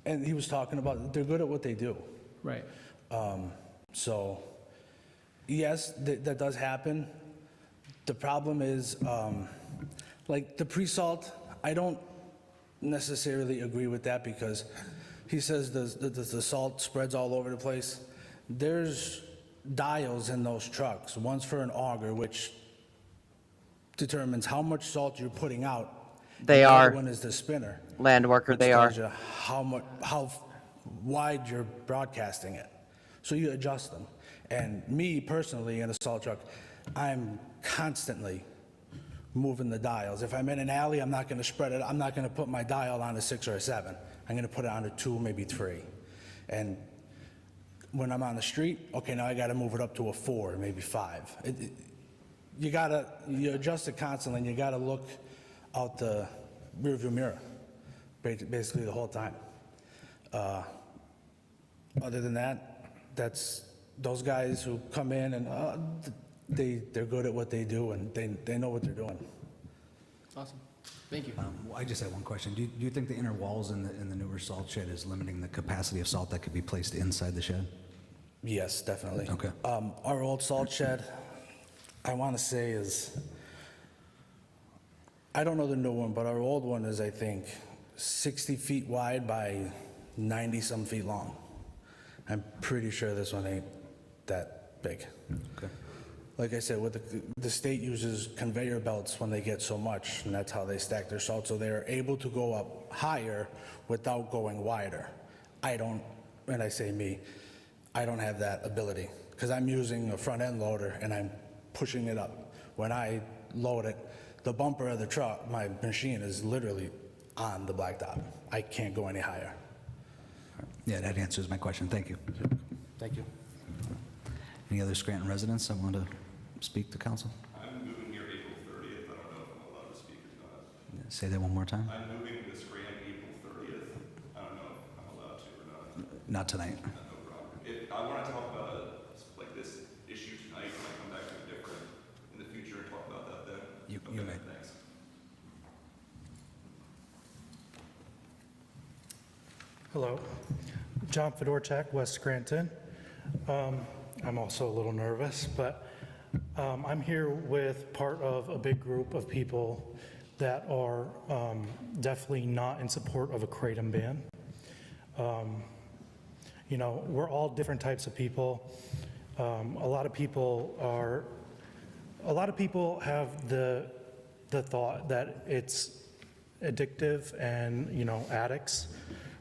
and he was talking about, they're good at what they do. Right. So, yes, that does happen. The problem is, like the pre-salt, I don't necessarily agree with that because he says the salt spreads all over the place. There's dials in those trucks. One's for an auger, which determines how much salt you're putting out. They The are. other one is the spinner. Land worker, which they are. tells you how wide you're broadcasting it. So you adjust them. And me personally in a salt truck, I'm constantly moving the dials. If I'm in an alley, I'm not going to spread it. I'm not going to put my dial on a 6 or a 7. I'm going to put it on a 2, maybe 3. And when I'm on the street, okay, now I got to move it up to a 4, maybe 5. You adjust it constantly, and you got to look out the rearview mirror, basically the whole time. Other than that, that's those guys who come in and they're good at what they do, and they know what they're doing. Awesome. Thank you. I just had one question. Do you think the inner walls in the newer salt shed is limiting the capacity of salt that could be placed inside the shed? Yes, definitely. Okay. Our old salt shed, I want to say is, I don't know the new one, but our old one is, I think, 60 feet wide by 90-some feet long. I'm pretty sure this one ain't that big. Okay. Like I said, the state uses conveyor belts when they get so much, and that's how they stack their salt, so they're able to go up higher without going wider. I don't, and I say me, I don't have that ability, because I'm using a front-end loader and I'm pushing it up. When I load it, the bumper of the truck, my machine is literally on the blacktop. I can't go any higher. Yeah, that answers my question. Thank you. Thank you. Any other Scranton residents that want to speak to council? I'm moving here April 30th. I don't know if I'm allowed to speak or not. Say that one more time. I'm moving to Scranton April 30th. I don't know if I'm allowed to or not. Not tonight. No problem. If I want to talk about like this issue tonight, when I come back to a different in the future and talk about that then. You may. Thanks. Hello, John Fedorchak, West Scranton. I'm also a little nervous, but I'm here with part of a big group of people that are definitely not in support of a kratom ban. You know, we're all different types of people. A lot of people have the thought that it's addictive, and you know, addicts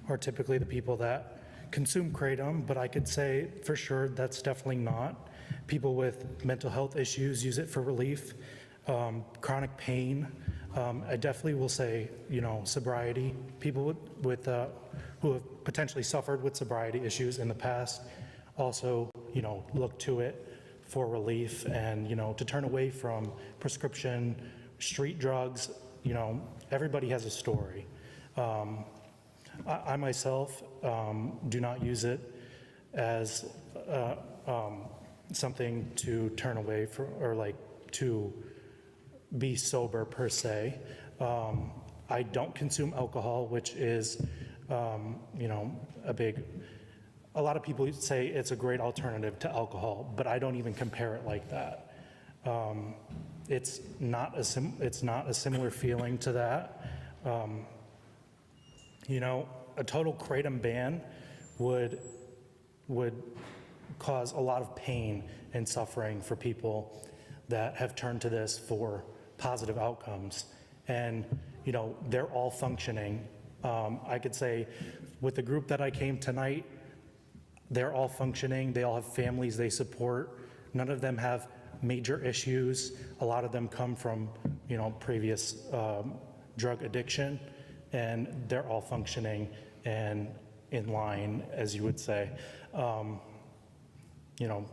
are typically the people that consume kratom, but I could say for sure that's definitely not. People with mental health issues use it for relief, chronic pain. I definitely will say, you know, sobriety. People who have potentially suffered with sobriety issues in the past also, you know, look to it for relief and, you know, to turn away from prescription street drugs. You know, everybody has a story. I myself do not use it as something to turn away from or like to be sober per se. I don't consume alcohol, which is, you know, a lot of people say it's a great alternative to alcohol, but I don't even compare it like that. It's not a similar feeling to that. You know, a total kratom ban would cause a lot of pain and suffering for people that have turned to this for positive outcomes. And, you know, they're all functioning. I could say with the group that I came tonight, they're all functioning. They all have families they support. None of them have major issues. A lot of them come from, you know, previous drug addiction, and they're all functioning and in line, as you would say. You know,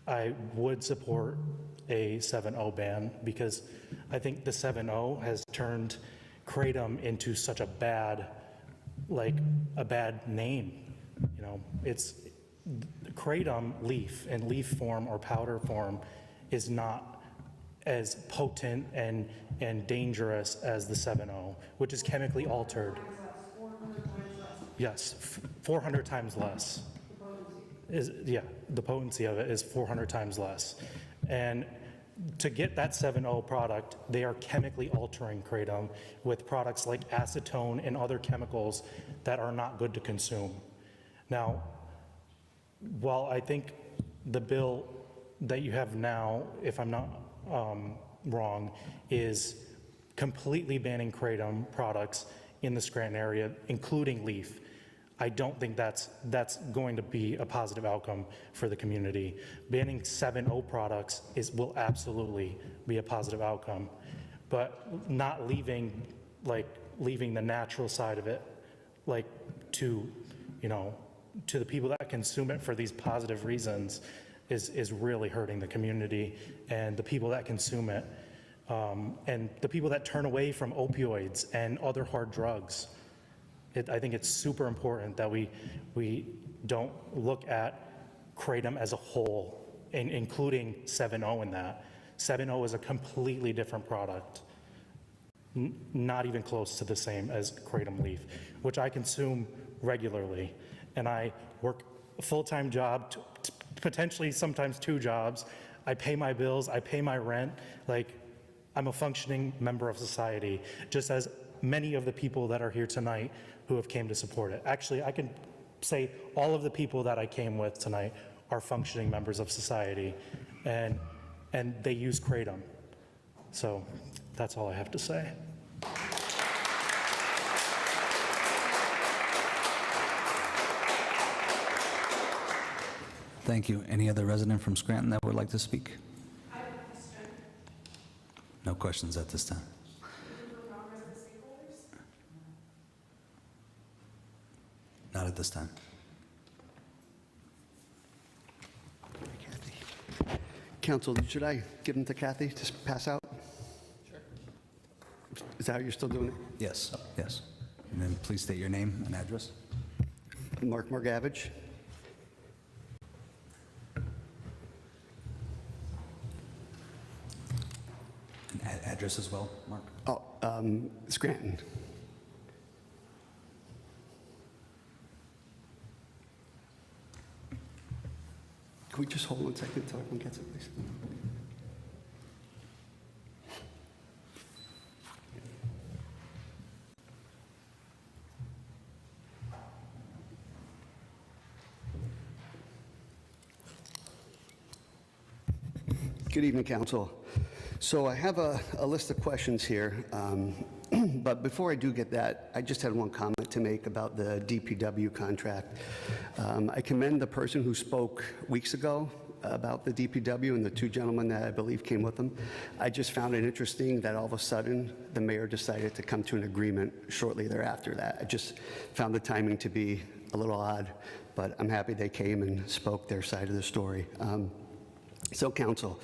I would support a 7.0 ban because I think the 7.0 has turned kratom into such a bad name. You know, it's kratom leaf in leaf form or powder form is not as potent and dangerous as the 7.0, which is chemically altered. Yes, 400 times less. The potency of it is 400 times less. And to get that 7.0 product, they are chemically altering kratom with products like acetone and other chemicals that are not good to consume. Now, while I think the bill that you have now, if I'm not wrong, is completely banning kratom products in the Scranton area, including leaf, I don't think that's going to be a positive outcome for the community. Banning 7.0 products will absolutely be a positive outcome, but not leaving the natural side of it, like to, you know, to the people that consume it for these positive reasons is really hurting the community and the people that consume it, and the people that turn away from opioids and other hard drugs. I think it's super important that we don't look at kratom as a whole, including 7.0 in that. 7.0 is a completely different product, not even close to the same as kratom leaf, which I consume regularly. And I work a full-time job, potentially sometimes 2 jobs. I pay my bills, I pay my rent. Like, I'm a functioning member of society, just as many of the people that are here tonight who have came to support it. Actually, I can say all of the people that I came with tonight are functioning members of society, and they use Kratom. So that's all I have to say. Thank you. Any other resident from Scranton that would like to speak? No questions at this time. Not at this time. Council, should I give them to Kathy to pass out? Sure. Is that how you're still doing it? Yes, yes. And then please state your name and address. Mark Margavage. And address as well, Mark? Oh, Scranton. Can we just hold 1 second until everyone gets it, please? Good evening, Council. So I have a list of questions here, but before I do get that, I just had one comment to make about the DPW contract. I commend the person who spoke weeks ago about the DPW and the 2 gentlemen that I believe came with them. I just found it interesting that all of a sudden the mayor decided to come to an agreement shortly thereafter that. I just found the timing to be a little odd, but I'm happy they came and spoke their side of the story. So, Council,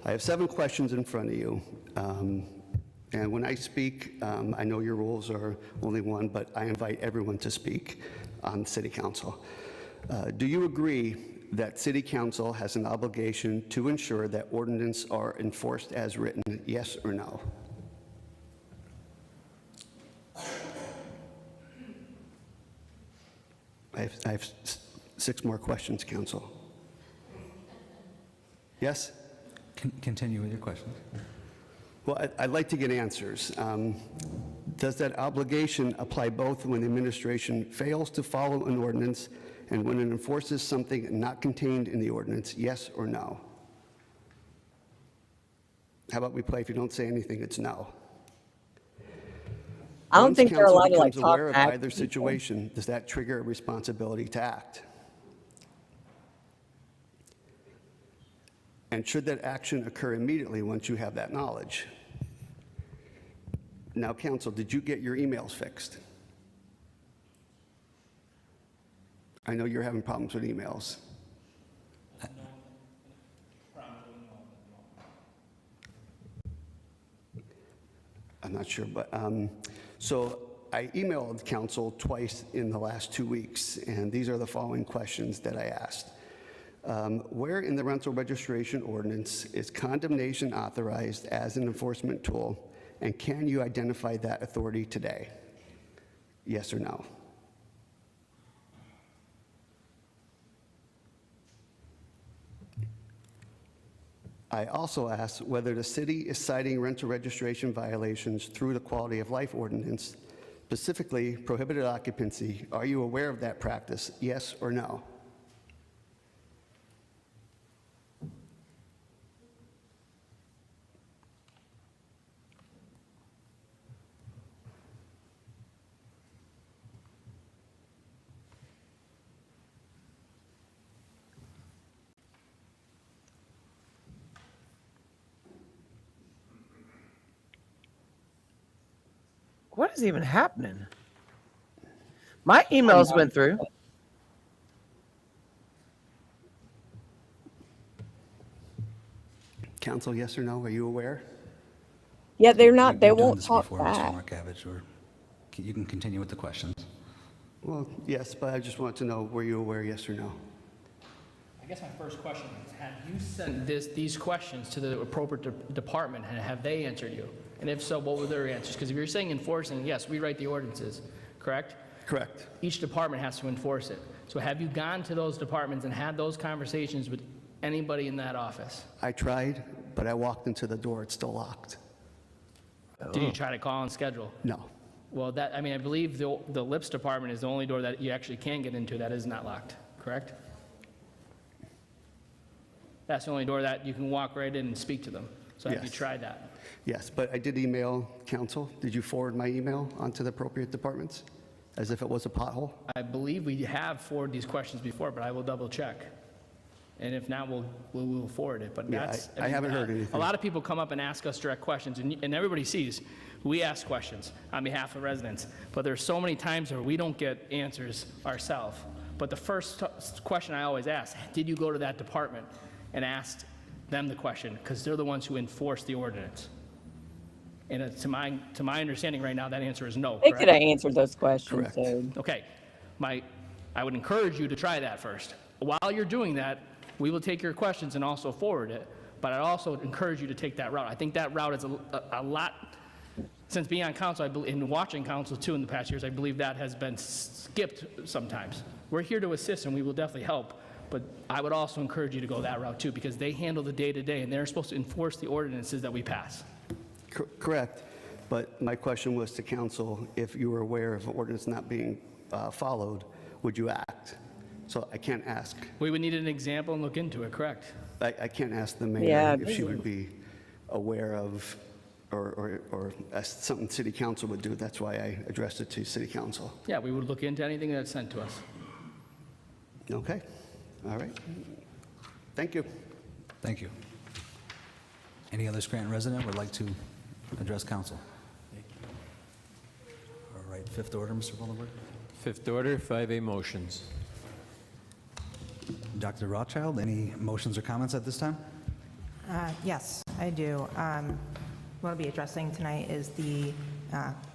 I have 7 questions in front of you. And when I speak, I know your rules are only 1, but I invite everyone to speak on City Council. Do you agree that City Council has an obligation to ensure that ordinances are enforced as written, yes or no? I have 6 more questions, Council. Yes? Continue with your question. Well, I'd like to get answers. Does that obligation apply both when the administration fails to follow an ordinance and when it enforces something not contained in the ordinance, yes or no? How about we play if you don't say anything, it's no. I don't think they're allowed to Once like council talk becomes aware of back. either situation, does that trigger a responsibility to act? And should that action occur immediately once you have that knowledge? Now, council, did you get your emails fixed? I know you're having problems with emails. I'm not sure, but, so I emailed council twice in the last 2 weeks, and these are the following questions that I asked. Where in the rental registration ordinance is condemnation authorized as an enforcement tool, and can you identify that authority today? Yes or no? I also asked whether the city is citing rental registration violations through the quality of life ordinance, specifically prohibited occupancy. Are you aware of that practice? Yes or no? What is even happening? My emails went through. Council, yes or no? Are you aware? Yeah, they're not, they We've done won't this talk before, back. Mr. Markavich, or you can continue with the questions. Well, yes, but I just want to know, were you aware, yes or no? I guess my first question is, have you sent these questions to the appropriate department, and have they answered you? And if so, what were their answers? Because if you're saying enforcing, yes, we write the ordinances, correct? Correct. Each department has to enforce it. So have you gone to those departments and had those conversations with anybody in that office? I tried, but I walked into the door, it's still locked. Did you try to call and schedule? No. Well, I believe the LIPS department is the only door that you actually can get into that is not locked, correct? That's the only door that you can walk right in and speak to them. So have you Yes. tried that? Yes, but I did email council. Did you forward my email onto the appropriate departments? As if it was a pothole? I believe we have forwarded these questions before, but I will double check. And if not, we'll forward it. But Yeah, that's, I haven't heard anything. A lot of people come up and ask us direct questions, and everybody sees we ask questions on behalf of residents. But there's so many times where we don't get answers ourselves. But the first question I always ask, did you go to that department and ask them the question? Because they're the ones who enforce the ordinance. And to my understanding right now, that answer is no, They correct? could have answered those questions, dude. Okay, I would encourage you to try that first. While you're doing that, we will take your questions and also forward it, but I'd also encourage you to take that route. I think that route is a lot, since being on council, and watching council too in the past years, I believe that has been skipped sometimes. We're here to assist and we will definitely help, but I would also encourage you to go that route too, because they handle the day-to-day and they're supposed to enforce the ordinances that we pass. Correct, but my question was to council, if you were aware of an ordinance not being followed, would you act? So I can't ask. We would need an example and look into it, correct? I can't ask the mayor Yeah, if she would be aware of, or as something city council would do. That's why I addressed it to city council. Yeah, we would look into anything that's sent to us. Okay, all right. Thank you. Thank you. Any other Scranton resident would like to address council? All right, fifth order, Mr. Boulevard. Fifth order, 5A motions. Dr. Rothschild, any motions or comments at this time? Yes, I do. What I'll be addressing tonight is the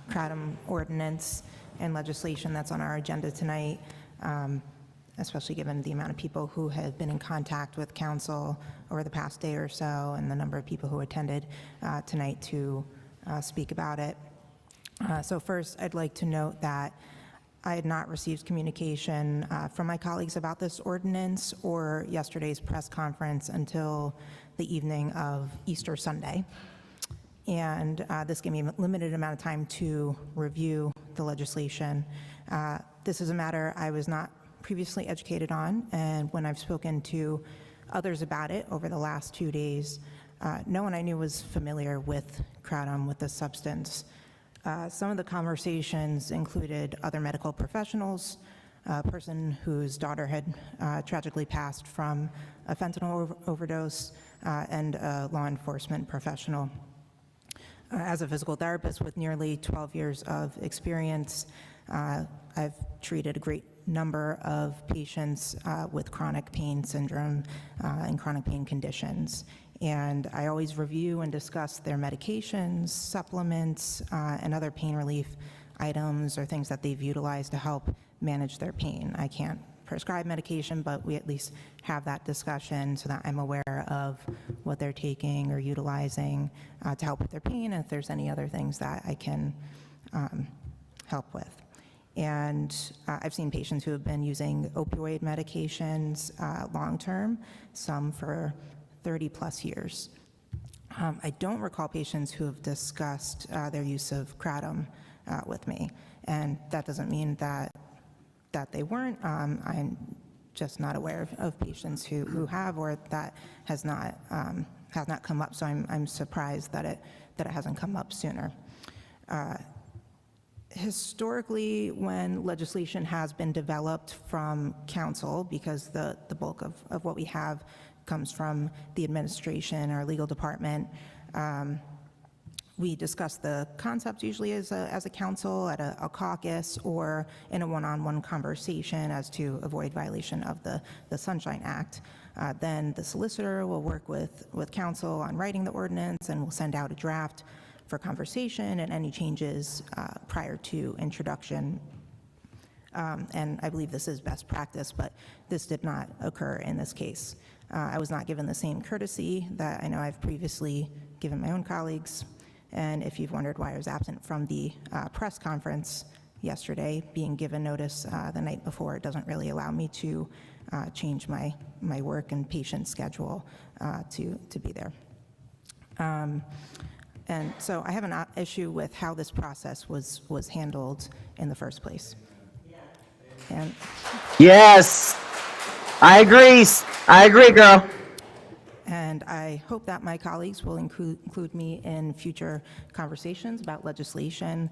Kratom ordinance and legislation that's on our agenda tonight, especially given the amount of people who have been in contact with council over the past day or so and the number of people who attended tonight to speak about it. So first, I'd like to note that I had not received communication from my colleagues about this ordinance or yesterday's press conference until the evening of Easter Sunday. And this gave me a limited amount of time to review the legislation. This is a matter I was not previously educated on, and when I've spoken to others about it over the last 2 days, no one I knew was familiar with kratom, with the substance. Some of the conversations included other medical professionals, a person whose daughter had tragically passed from a fentanyl overdose, and a law enforcement professional. As a physical therapist with nearly 12 years of experience, I've treated a great number of patients with chronic pain syndrome and chronic pain conditions. And I always review and discuss their medications, supplements, and other pain relief items or things that they've utilized to help manage their pain. I can't prescribe medication, but we at least have that discussion so that I'm aware of what they're taking or utilizing to help with their pain, and if there's any other things that I can help with. And I've seen patients who have been using opioid medications long-term, some for 30-plus years. I don't recall patients who have discussed their use of kratom with me, and that doesn't mean that they weren't. I'm just not aware of patients who have, or that has not come up. So I'm surprised that it hasn't come up sooner. Historically, when legislation has been developed from council, because the bulk of what we have comes from the administration or legal department, we discuss the concept usually as a council at a caucus or in a one-on-one conversation as to avoid violation of the Sunshine Act. Then the solicitor will work with council on writing the ordinance, and will send out a draft for conversation and any changes prior to introduction. And I believe this is best practice, but this did not occur in this case. I was not given the same courtesy that I know I've previously given my own colleagues. And if you've wondered why I was absent from the press conference, yesterday. Being given notice the night before, it doesn't really allow me to change my work and patient schedule to be there. And so I have an issue with how this process was handled in the first place. And Yes, I agree. I agree, girl. And I hope that my colleagues will include me in future conversations about legislation,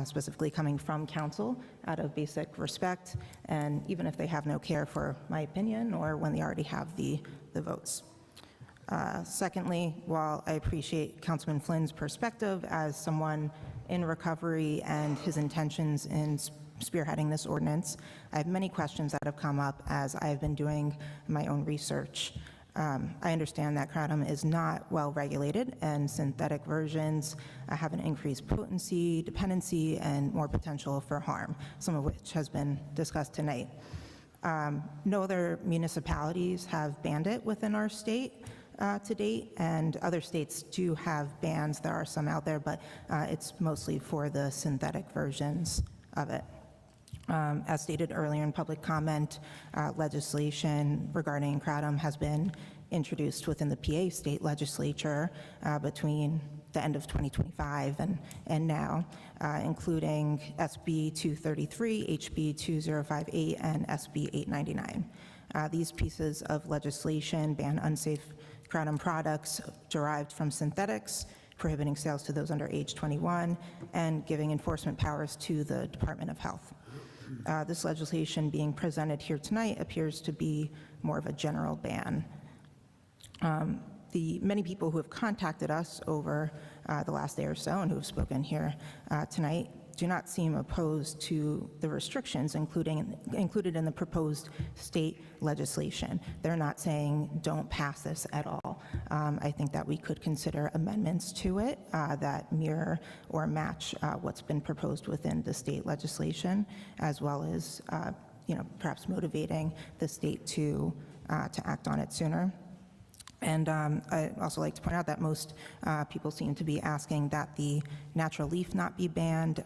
specifically coming from council, out of basic respect, and even if they have no care for my opinion or when they already have the votes. Secondly, while I appreciate Councilman Flynn's perspective as someone in recovery and his intentions in spearheading this ordinance, I have many questions that have come up as I have been doing my own research. I understand that kratom is not well regulated, and synthetic versions have an increased potency, dependency, and more potential for harm, some of which has been discussed tonight. No other municipalities have banned it within our state to date, and other states do have bans. There are some out there, but it's mostly for the synthetic versions of it. As stated earlier in public comment, legislation regarding kratom has been introduced within the PA state legislature between the end of 2025 and now, including SB 233, HB 2058, and SB 899. These pieces of legislation ban unsafe kratom products derived from synthetics, prohibiting sales to those under age 21, and giving enforcement powers to the Department of Health. This legislation being presented here tonight appears to be more of a general ban. The many people who have contacted us over the last day or so and who have spoken here tonight do not seem opposed to the restrictions included in the proposed state legislation. They're not saying don't pass this at all. I think that we could consider amendments to it that mirror or match what's been proposed within the state legislation, as well as perhaps motivating the state to act on it sooner. And I'd also like to point out that most people seem to be asking that the natural leaf not be banned,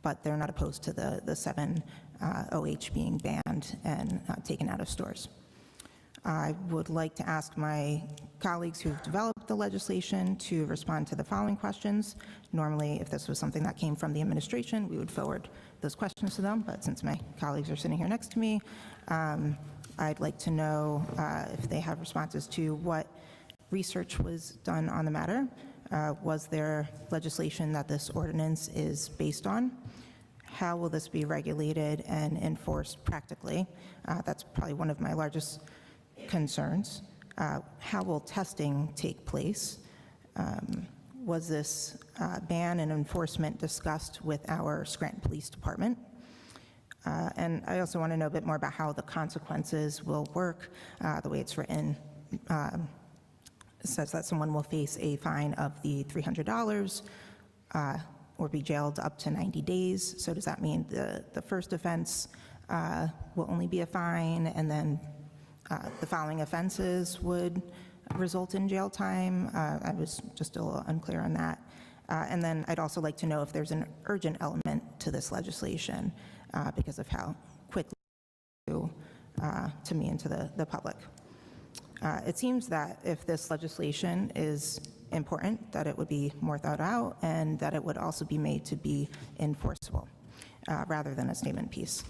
but they're not opposed to the 7-OH being banned and taken out of stores. I would like to ask my colleagues who've developed the legislation to respond to the following questions. Normally, if this was something that came from the administration, we would forward those questions to them, but since my colleagues are sitting here next to me, I'd like to know if they have responses to what research was done on the matter. Was there legislation that this ordinance is based on? How will this be regulated and enforced practically? That's probably one of my largest concerns. How will testing take place? Was this ban and enforcement discussed with our Scranton Police Department? And I also want to know a bit more about how the consequences will work. The way it's written says that someone will face a fine of the $300 or be jailed up to 90 days. So does that mean the first offense will only be a fine, and then the following offenses would result in jail time? I was just a little unclear on that. And then I'd also like to know if there's an urgent element to this legislation because of how quickly to me and to the public. It seems that if this legislation is important, that it would be more thought out and that it would also be made to be enforceable rather than a statement piece.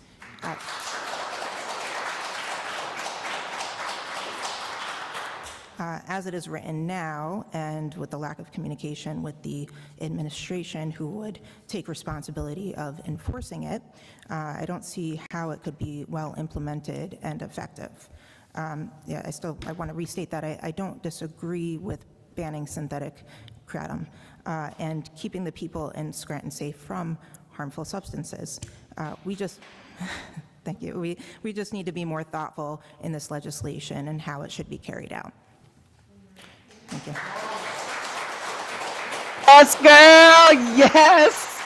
As it is written now, and with the lack of communication with the administration who would take responsibility of enforcing it, I don't see how it could be well implemented and effective. I want to restate that I don't disagree with banning synthetic kratom and keeping the people in Scranton safe from harmful substances. We just, thank you, we just need to be more thoughtful in this legislation and how it should be carried out. Thank you. Yes, girl, yes!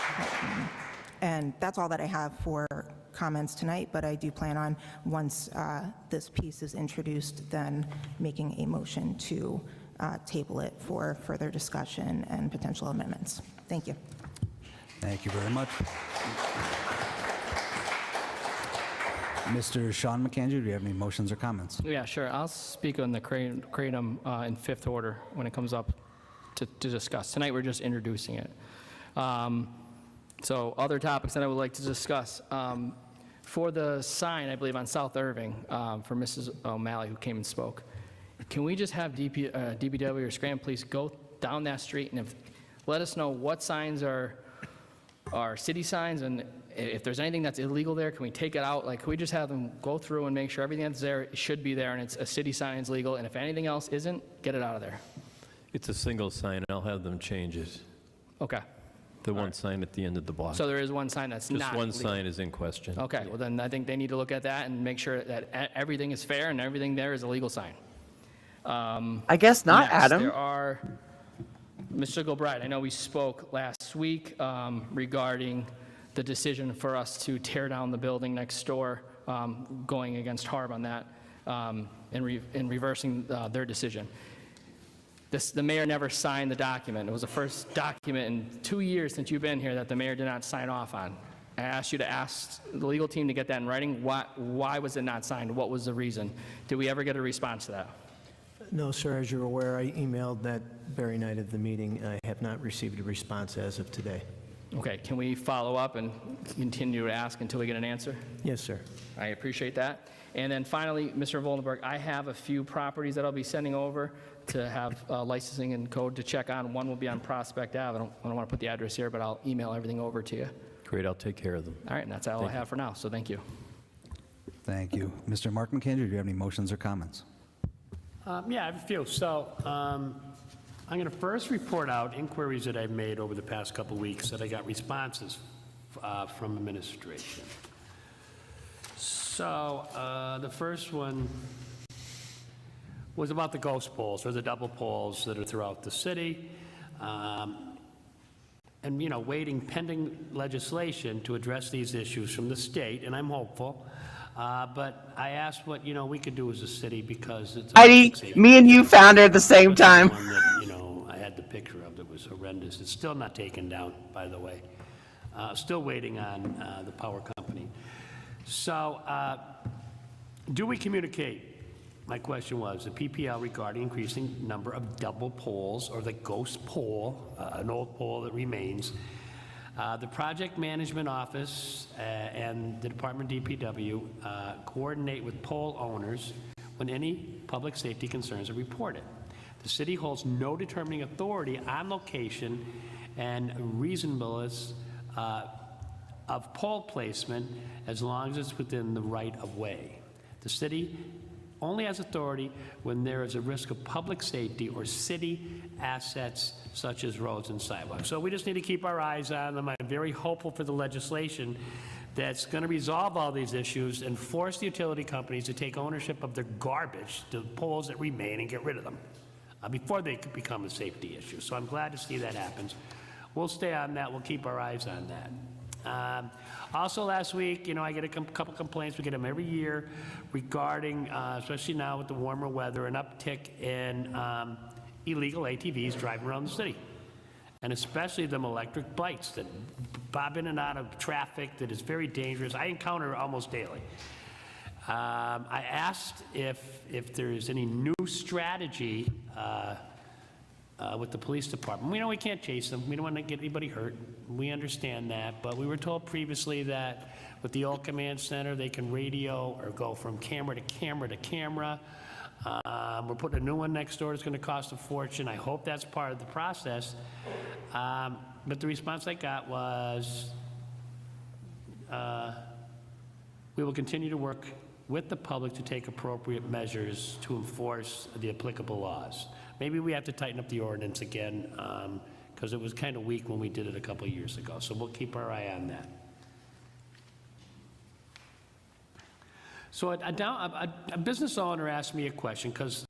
And that's all that I have for comments tonight, but I do plan on, once this piece is introduced, then making a motion to table it for further discussion and potential amendments. Thank you. Thank you very much. Mr. Sean McAndrew, do you have any motions or comments? Yeah, sure. I'll speak on the kratom in fifth order when it comes up to discuss. Tonight, we're just introducing it. So other topics that I would like to discuss. For the sign, I believe, on South Irving, for Mrs. O'Malley, who came and spoke, can we just have DPW or Scranton Police go down that street and let us know what signs are city signs, and if there's anything that's illegal there, can we take it out? Like, can we just have them go through and make sure everything that's there should be there, and it's a city sign is legal, and if anything else isn't, get it out of there? It's a single sign. I'll have them change it. Okay. The one sign at the end of the block. So there is one sign that's not Just one legal. sign is in question. Okay, well then I think they need to look at that and make sure that everything is fair and everything there is a legal sign. I guess not, Next, Adam. There are, Mr. Gilbride, I know we spoke last week regarding the decision for us to tear down the building next door, going against Harb on that, and reversing their decision. The mayor never signed the document. It was the first document in 2 years since you've been here that the mayor did not sign off on. I asked you to ask the legal team to get that in writing. Why was it not signed? What was the reason? Did we ever get a response to that? No, sir. As you're aware, I emailed that very night of the meeting. I have not received a response as of today. Okay, can we follow up and continue to ask until we get an answer? Yes, sir. I appreciate that. And then finally, Mr. Voldenberg, I have a few properties that I'll be sending over to have licensing and code to check on. One will be on Prospect Ave. I don't want to put the address here, but I'll email everything over to you. Great, I'll take care of them. All right, and that's all I have for now, so thank you. Thank you. Mr. Mark McAndrew, do you have any motions or comments? Yeah, I have a few. So I'm going to first report out inquiries that I've made over the past couple of weeks that I got responses from administration. So the first one was about the ghost poles, or the double poles that are throughout the city. And, you know, waiting pending legislation to address these issues from the state, and I'm hopeful. But I asked what, you know, we could do as a city because it's... Heidi, me and you found her at the same time. One that, you know, I had the picture of that was horrendous. It's still not taken down, by the way. Still waiting on the power company. So, do we communicate? My question was, the PPL regarding increasing number of double poles, or the ghost pole, an old pole that remains. The Project Management Office and the Department of DPW coordinate with pole owners when any public safety concerns are reported. The city holds no determining authority on location and reasonableness of pole placement as long as it's within the right of way. The city only has authority when there is a risk of public safety or city assets such as roads and sidewalks. So we just need to keep our eyes on them. I'm very hopeful for the legislation that's going to resolve all these issues and force the utility companies to take ownership of their garbage, the poles that remain, and get rid of them before they could become a safety issue. So I'm glad to see that happens. We'll stay on that. We'll keep our eyes on that. Also last week, you know, I get a couple complaints, we get them every year, regarding, especially now with the warmer weather, an uptick in illegal ATVs driving around the city. And especially them electric bikes that bob in and out of traffic that is very dangerous. I encounter almost daily. I asked if there's any new strategy with the police department. We know we can't chase them. We don't want to get anybody hurt. We understand that. But we were told previously that with the old command center, they can radio or go from camera to camera to camera. We're putting a new one next door. It's going to cost a fortune. I hope that's part of the process. But the response I got was, we will continue to work with the public to take appropriate measures to enforce the applicable laws. Maybe we have to tighten up the ordinance again, because it was kind of weak when we did it a couple of years ago. So we'll keep our eye on that. So a business owner asked me a question, because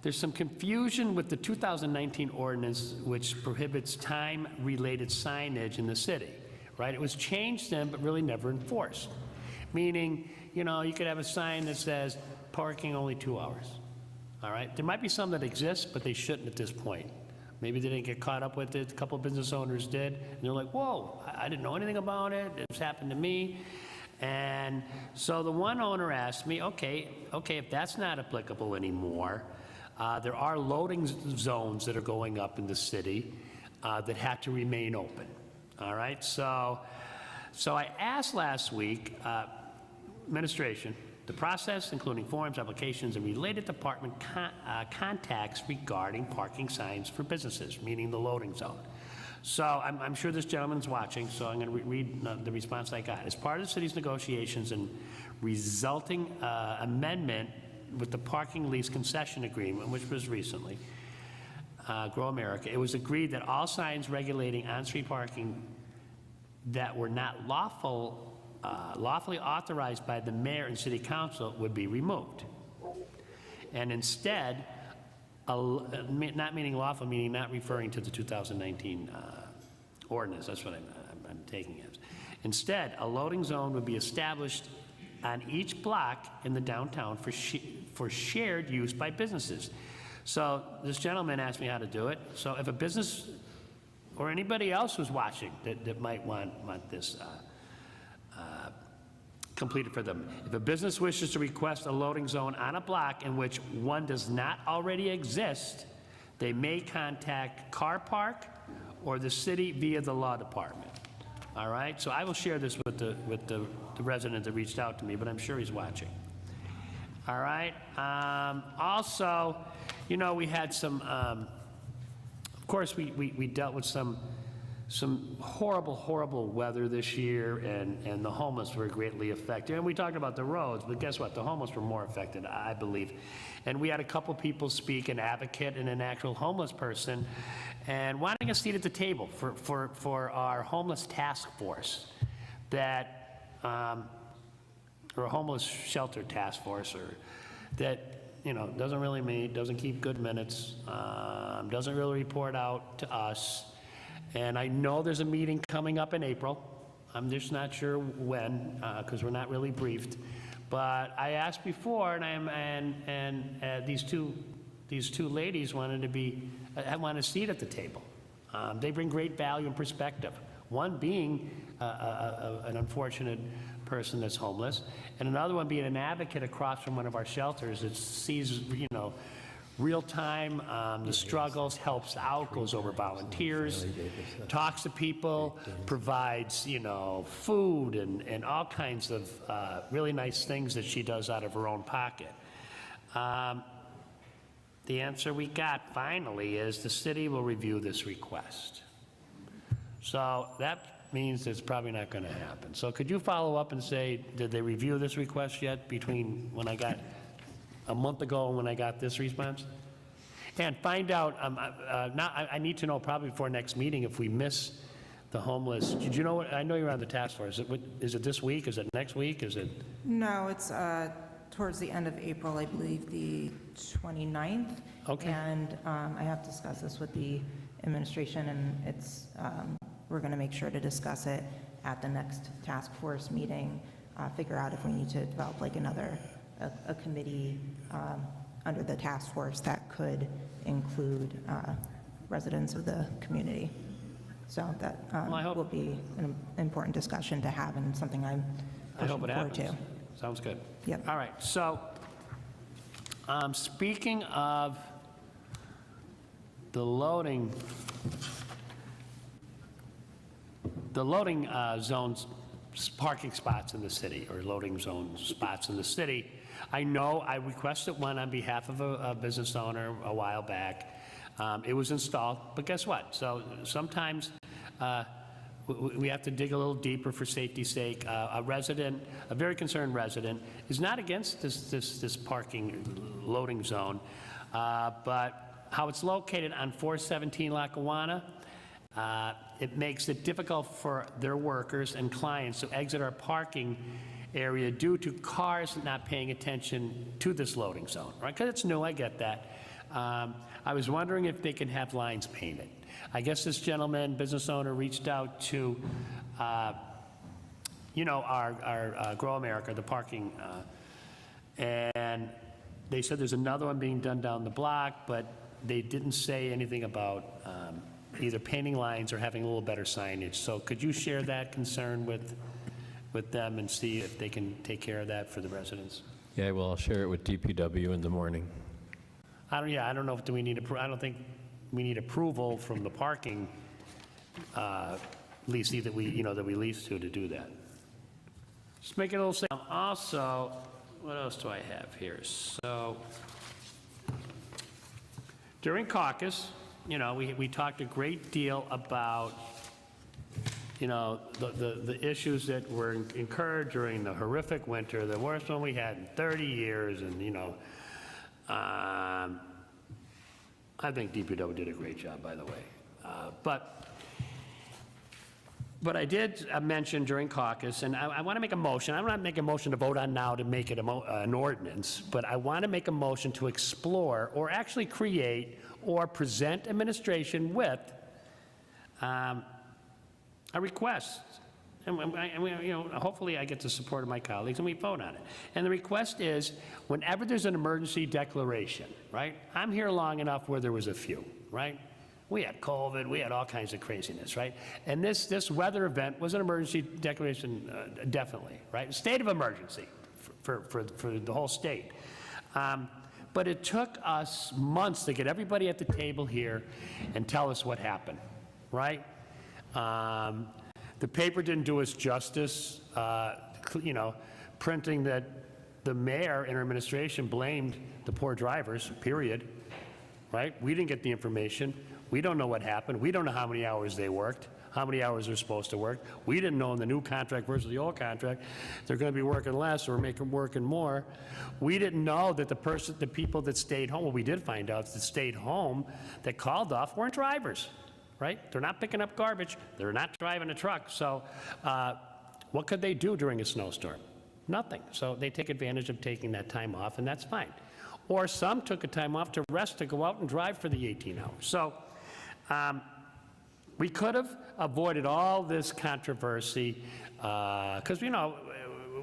there's some confusion with the 2019 ordinance, which prohibits time-related signage in the city, right? It was changed then, but really never enforced. Meaning, you know, you could have a sign that says parking only 2 hours. All right, there might be some that exist, but they shouldn't at this point. Maybe they didn't get caught up with it. A couple of business owners did. And they're like, whoa, I didn't know anything about it. It's happened to me. And so the one owner asked me, okay, if that's not applicable anymore, there are loading zones that are going up in the city that have to remain open. All right, so I asked last week, administration, the process, including forms, applications, and related department contacts regarding parking signs for businesses, meaning the loading zone. So I'm sure this gentleman's watching, so I'm going to read the response I got. As part of the city's negotiations and resulting amendment with the parking lease concession agreement, which was recently, Grow America, it was agreed that all signs regulating on-street parking that were not lawfully authorized by the mayor and city council would be removed. And instead, not meaning lawful, meaning not referring to the 2019 ordinance, that's what I'm taking it. Instead, a loading zone would be established on each block in the downtown for shared use by businesses. So this gentleman asked me how to do it. So if a business or anybody else who's watching that might want this completed for them. If a business wishes to request a loading zone on a block in which one does not already exist, they may contact Car Park or the city via the law department. All right, so I will share this with the resident that reached out to me, but I'm sure he's watching. All right, also, you know, we had some, of course, we dealt with some horrible weather this year, and the homeless were greatly affected. And we talked about the roads, but guess what? The homeless were more affected, I believe. And we had a couple people speak, an advocate and an actual homeless person, and wanting a seat at the table for our homeless task force that, or a homeless shelter task force, or that, you know, doesn't really meet, doesn't keep good minutes, doesn't really report out to us. And I know there's a meeting coming up in April. I'm just not sure when, because we're not really briefed. But I asked before, and these two ladies wanted a seat at the table. They bring great value and perspective. One being an unfortunate person that's homeless, and another one being an advocate across from one of our shelters that sees, you know, real time, the struggles, helps out, goes over volunteers, talks to people, provides, you know, food and all kinds of really nice things that she does out of her own pocket. The answer we got finally is the city will review this request. So that means it's probably not going to happen. So could you follow up and say, did they review this request yet between when I got a month ago when I got this response? And find out, now I need to know probably before next meeting if we miss the homeless. Did you know what, I know you're on the task force. Is it this week? Is it next week? Is it? No, it's towards the end of April, I believe the 29th. Okay. And I have discussed this with the administration, and it's, we're going to make sure to discuss it at the next task force meeting, figure out if we need to develop like a committee under the task force that could include residents of the community. So that will be an important discussion to have, and something I'm I hope pushing it forward happens. to. Sounds good. Yep. All right, so speaking of the loading zones, parking spots in the city, or loading zone spots in the city, I know I requested one on behalf of a business owner a while back. It was installed, but guess what? So sometimes we have to dig a little deeper for safety's sake. A resident, a very concerned resident, is not against this parking loading zone, but how it's located on 417 Lackawanna, it makes it difficult for their workers and clients to exit our parking area due to cars not paying attention to this loading zone, right? Because it's new, I get that. I was wondering if they can have lines painted. I guess this gentleman, business owner, reached out to, you know, our Grow America, the parking, and they said there's another one being done down the block, but they didn't say anything about either painting lines or having a little better signage. So could you share that concern with them and see if they can take care of that for the residents? Yeah, well, I'll share it with DPW in the morning. I don't know if we need, I don't think we need approval from the parking leasee that we lease to do that. Just make it a little safe. Also, what else do I have here? So, during caucus, we talked a great deal about, the issues that were incurred during the horrific winter, the worst one we had in 30 years, and, I think DPW did a great job, by the way. But I did mention during caucus, and I want to make a motion. I'm not making a motion to vote on now to make it an ordinance, but I want to make a motion to explore or actually create or present administration with a request. And hopefully I get the support of my colleagues and we vote on it. And the request is, whenever there's an emergency declaration, right? I'm here long enough where there was a few, right? We had COVID, we had all kinds of craziness, right? And this weather event was an emergency declaration, definitely, right? State of emergency for the whole state. But it took us months to get everybody at the table here and tell us what happened, right? The paper didn't do us justice, printing that the mayor and her administration blamed the poor drivers, period, right? We didn't get the information. We don't know what happened. We don't know how many hours they worked, how many hours they're supposed to work. We didn't know in the new contract versus the old contract, they're going to be working less or working more. We didn't know that the people that stayed home, well, we did find out that stayed home that called off weren't drivers, right? They're not picking up garbage. They're not driving a truck. So what could they do during a snowstorm? Nothing. So they take advantage of taking that time off, and that's fine. Or some took a time off to rest, to go out and drive for the 18 hours. So we could have avoided all this controversy because,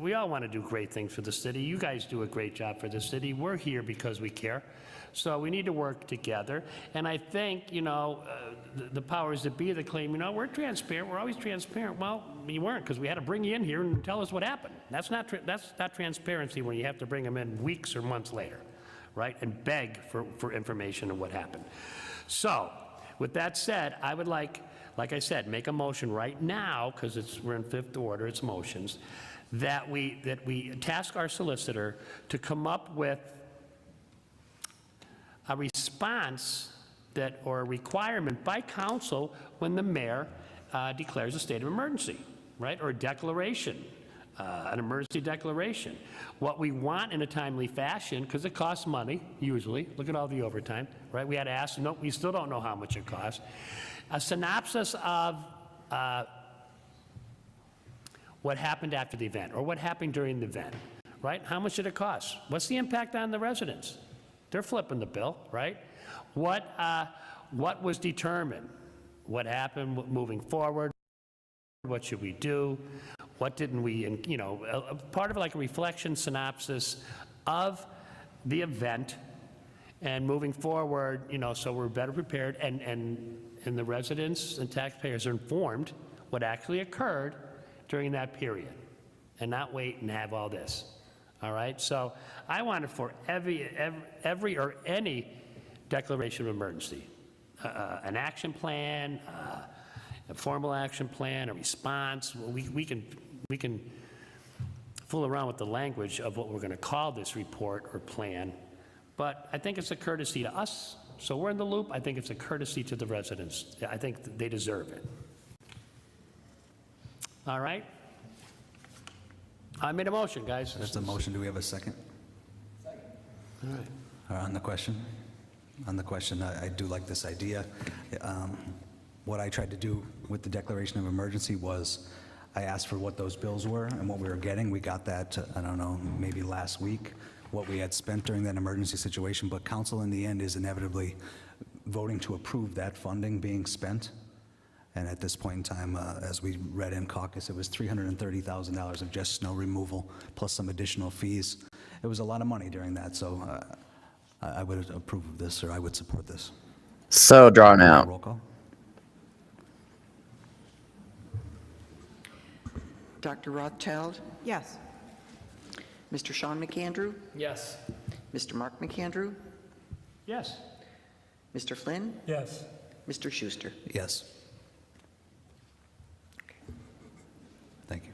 we all want to do great things for the city. You guys do a great job for the city. We're here because we care. So we need to work together. And I think, the powers that be that claim, we're transparent, we're always transparent. Well, you weren't, because we had to bring you in here and tell us what happened. That's not transparency when you have to bring them in weeks or months later, right? And beg for information on what happened. So, with that said, I would like I said, make a motion right now, because we're in fifth order, it's motions, that we task our solicitor to come up with a response or a requirement by council when the mayor declares a state of emergency, right? Or a declaration, an emergency declaration. What we want in a timely fashion, because it costs money, usually. Look at all the overtime, right? We had to ask, no, we still don't know how much it costs. A synopsis of what happened after the event, or what happened during the event, right? How much did it cost? What's the impact on the residents? They're flipping the bill, right? What was determined? What happened moving forward? What should we do? What didn't we, part of it like a reflection synopsis of the event and moving forward, so we're better prepared and the residents and taxpayers are informed what actually occurred during that period and not wait and have all this. All right, so I want it for every or any declaration of emergency, an action plan, a formal action plan, a response. We can fool around with the language of what we're going to call this report or plan, but I think it's a courtesy to us. So we're in the loop. I think it's a courtesy to the residents. I think they deserve it. All right. I made a motion, guys. That's a motion. Do we have a second? Second. All right. On the question? On the question, I do like this idea. What I tried to do with the declaration of emergency was I asked for what those bills were and what we were getting. We got that, I don't know, maybe last week, what we had spent during that emergency situation, but council in the end is inevitably voting to approve that funding being spent. And at this point in time, as we read in caucus, it was $330,000 of just snow removal plus some additional fees. It was a lot of money during that, so I would approve of this, or I would support this. So drawn out. Roll call. Dr. Rothschild, Yes. Mr. Sean McAndrew, Yes. Mr. Mark McAndrew, Yes. Mr. Flynn, Yes. Mr. Schuster. Yes. Thank you.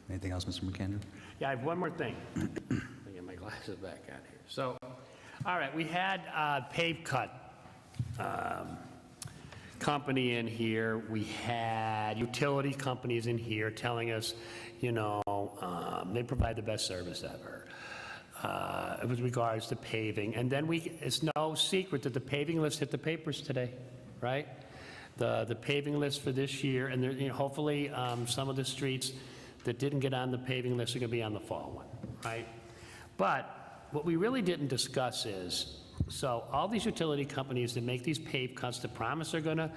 Anything else, Mr. McAndrew? Yeah, I have one more thing. Let me get my glasses back on here. So, all right, we had Pave Cut company in here. We had utility companies in here telling us, you know, they provide the best service ever with regards to paving. And then it's no secret that the paving list hit the papers today, right? The paving list for this year, and there, you know, hopefully some of the streets that didn't get on the paving list are going to be on the fall one, right? But what we really didn't discuss is, so all these utility companies that make these pave cuts that promise they're going to,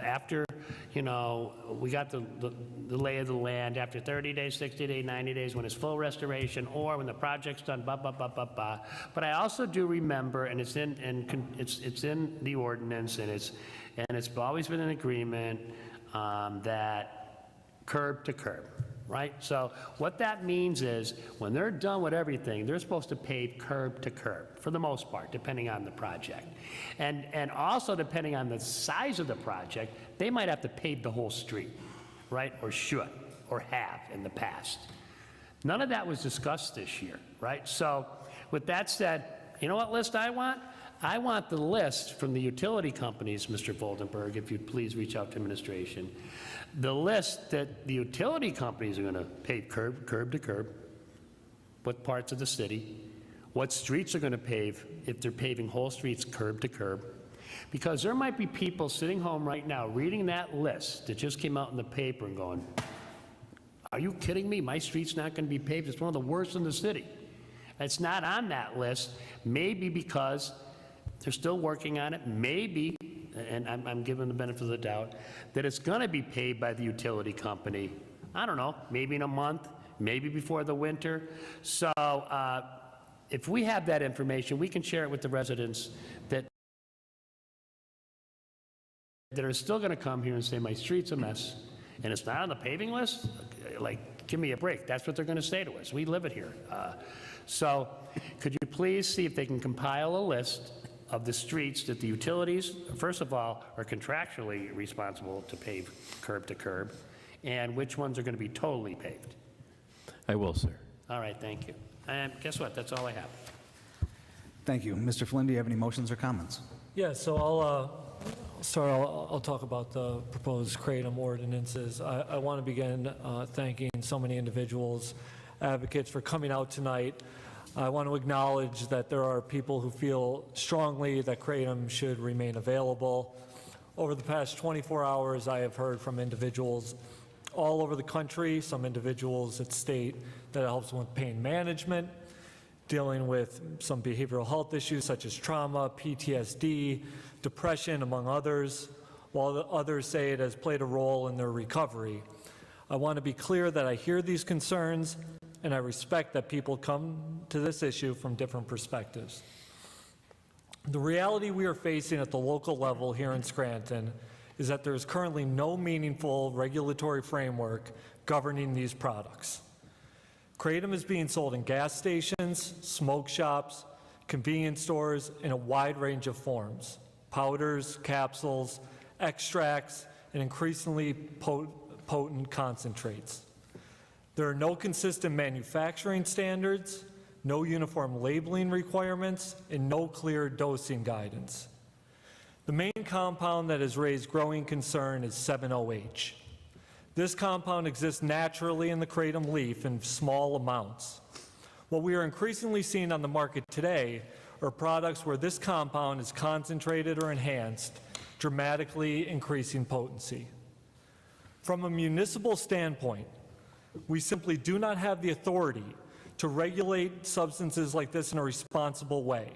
after, you know, we got the lay of the land, after 30 days, 60 days, 90 days, when it's full restoration, or when the project's done, blah, blah, blah, blah, blah. But I also do remember, and it's in the ordinance, and it's always been an agreement that curb to curb, right? So what that means is when they're done with everything, they're supposed to pave curb to curb for the most part, depending on the project. And also depending on the size of the project, they might have to pave the whole street, right? Or should, or have in the past. None of that was discussed this year, right? So with that said, you know what list I want? I want the list from the utility companies, Mr. Voldenberg, if you'd please reach out to administration. The list that the utility companies are going to pave curb to curb, what parts of the city, what streets are going to pave, if they're paving whole streets curb to curb. Because there might be people sitting home right now reading that list that just came out in the paper and going, are you kidding me? My street's not going to be paved. It's one of the worst in the city. It's not on that list, maybe because they're still working on it, maybe, and I'm giving the benefit of the doubt, that it's going to be paid by the utility company, I don't know, maybe in a month, maybe before the winter. So if we have that information, we can share it with the residents that are still going to come here and say, my street's a mess, and it's not on the paving list? Like, give me a break. That's what they're going to say to us. We live it here. So could you please see if they can compile a list of the streets that the utilities, first of all, are contractually responsible to pave curb to curb, and which ones are going to be totally paved? I will, sir. All right, thank you. And guess what? That's all I have. Thank you. Mr. Flynn, do you have any motions or comments? Yeah, so I'll talk about the proposed kratom ordinances. I want to begin thanking so many individuals, advocates for coming out tonight. I want to acknowledge that there are people who feel strongly that kratom should remain available. Over the past 24 hours, I have heard from individuals all over the country, some individuals that state that it helps with pain management, dealing with some behavioral health issues such as trauma, PTSD, depression, among others, while the others say it has played a role in their recovery. I want to be clear that I hear these concerns, and I respect that people come to this issue from different perspectives. The reality we are facing at the local level here in Scranton is that there is currently no meaningful regulatory framework governing these products. Kratom is being sold in gas stations, smoke shops, convenience stores in a wide range of forms: powders, capsules, extracts, and increasingly potent concentrates. There are no consistent manufacturing standards, no uniform labeling requirements, and no clear dosing guidance. The main compound that has raised growing concern is 7-OH. This compound exists naturally in the kratom leaf in small amounts. What we are increasingly seeing on the market today are products where this compound is concentrated or enhanced, dramatically increasing potency. From a municipal standpoint, we simply do not have the authority to regulate substances like this in a responsible way.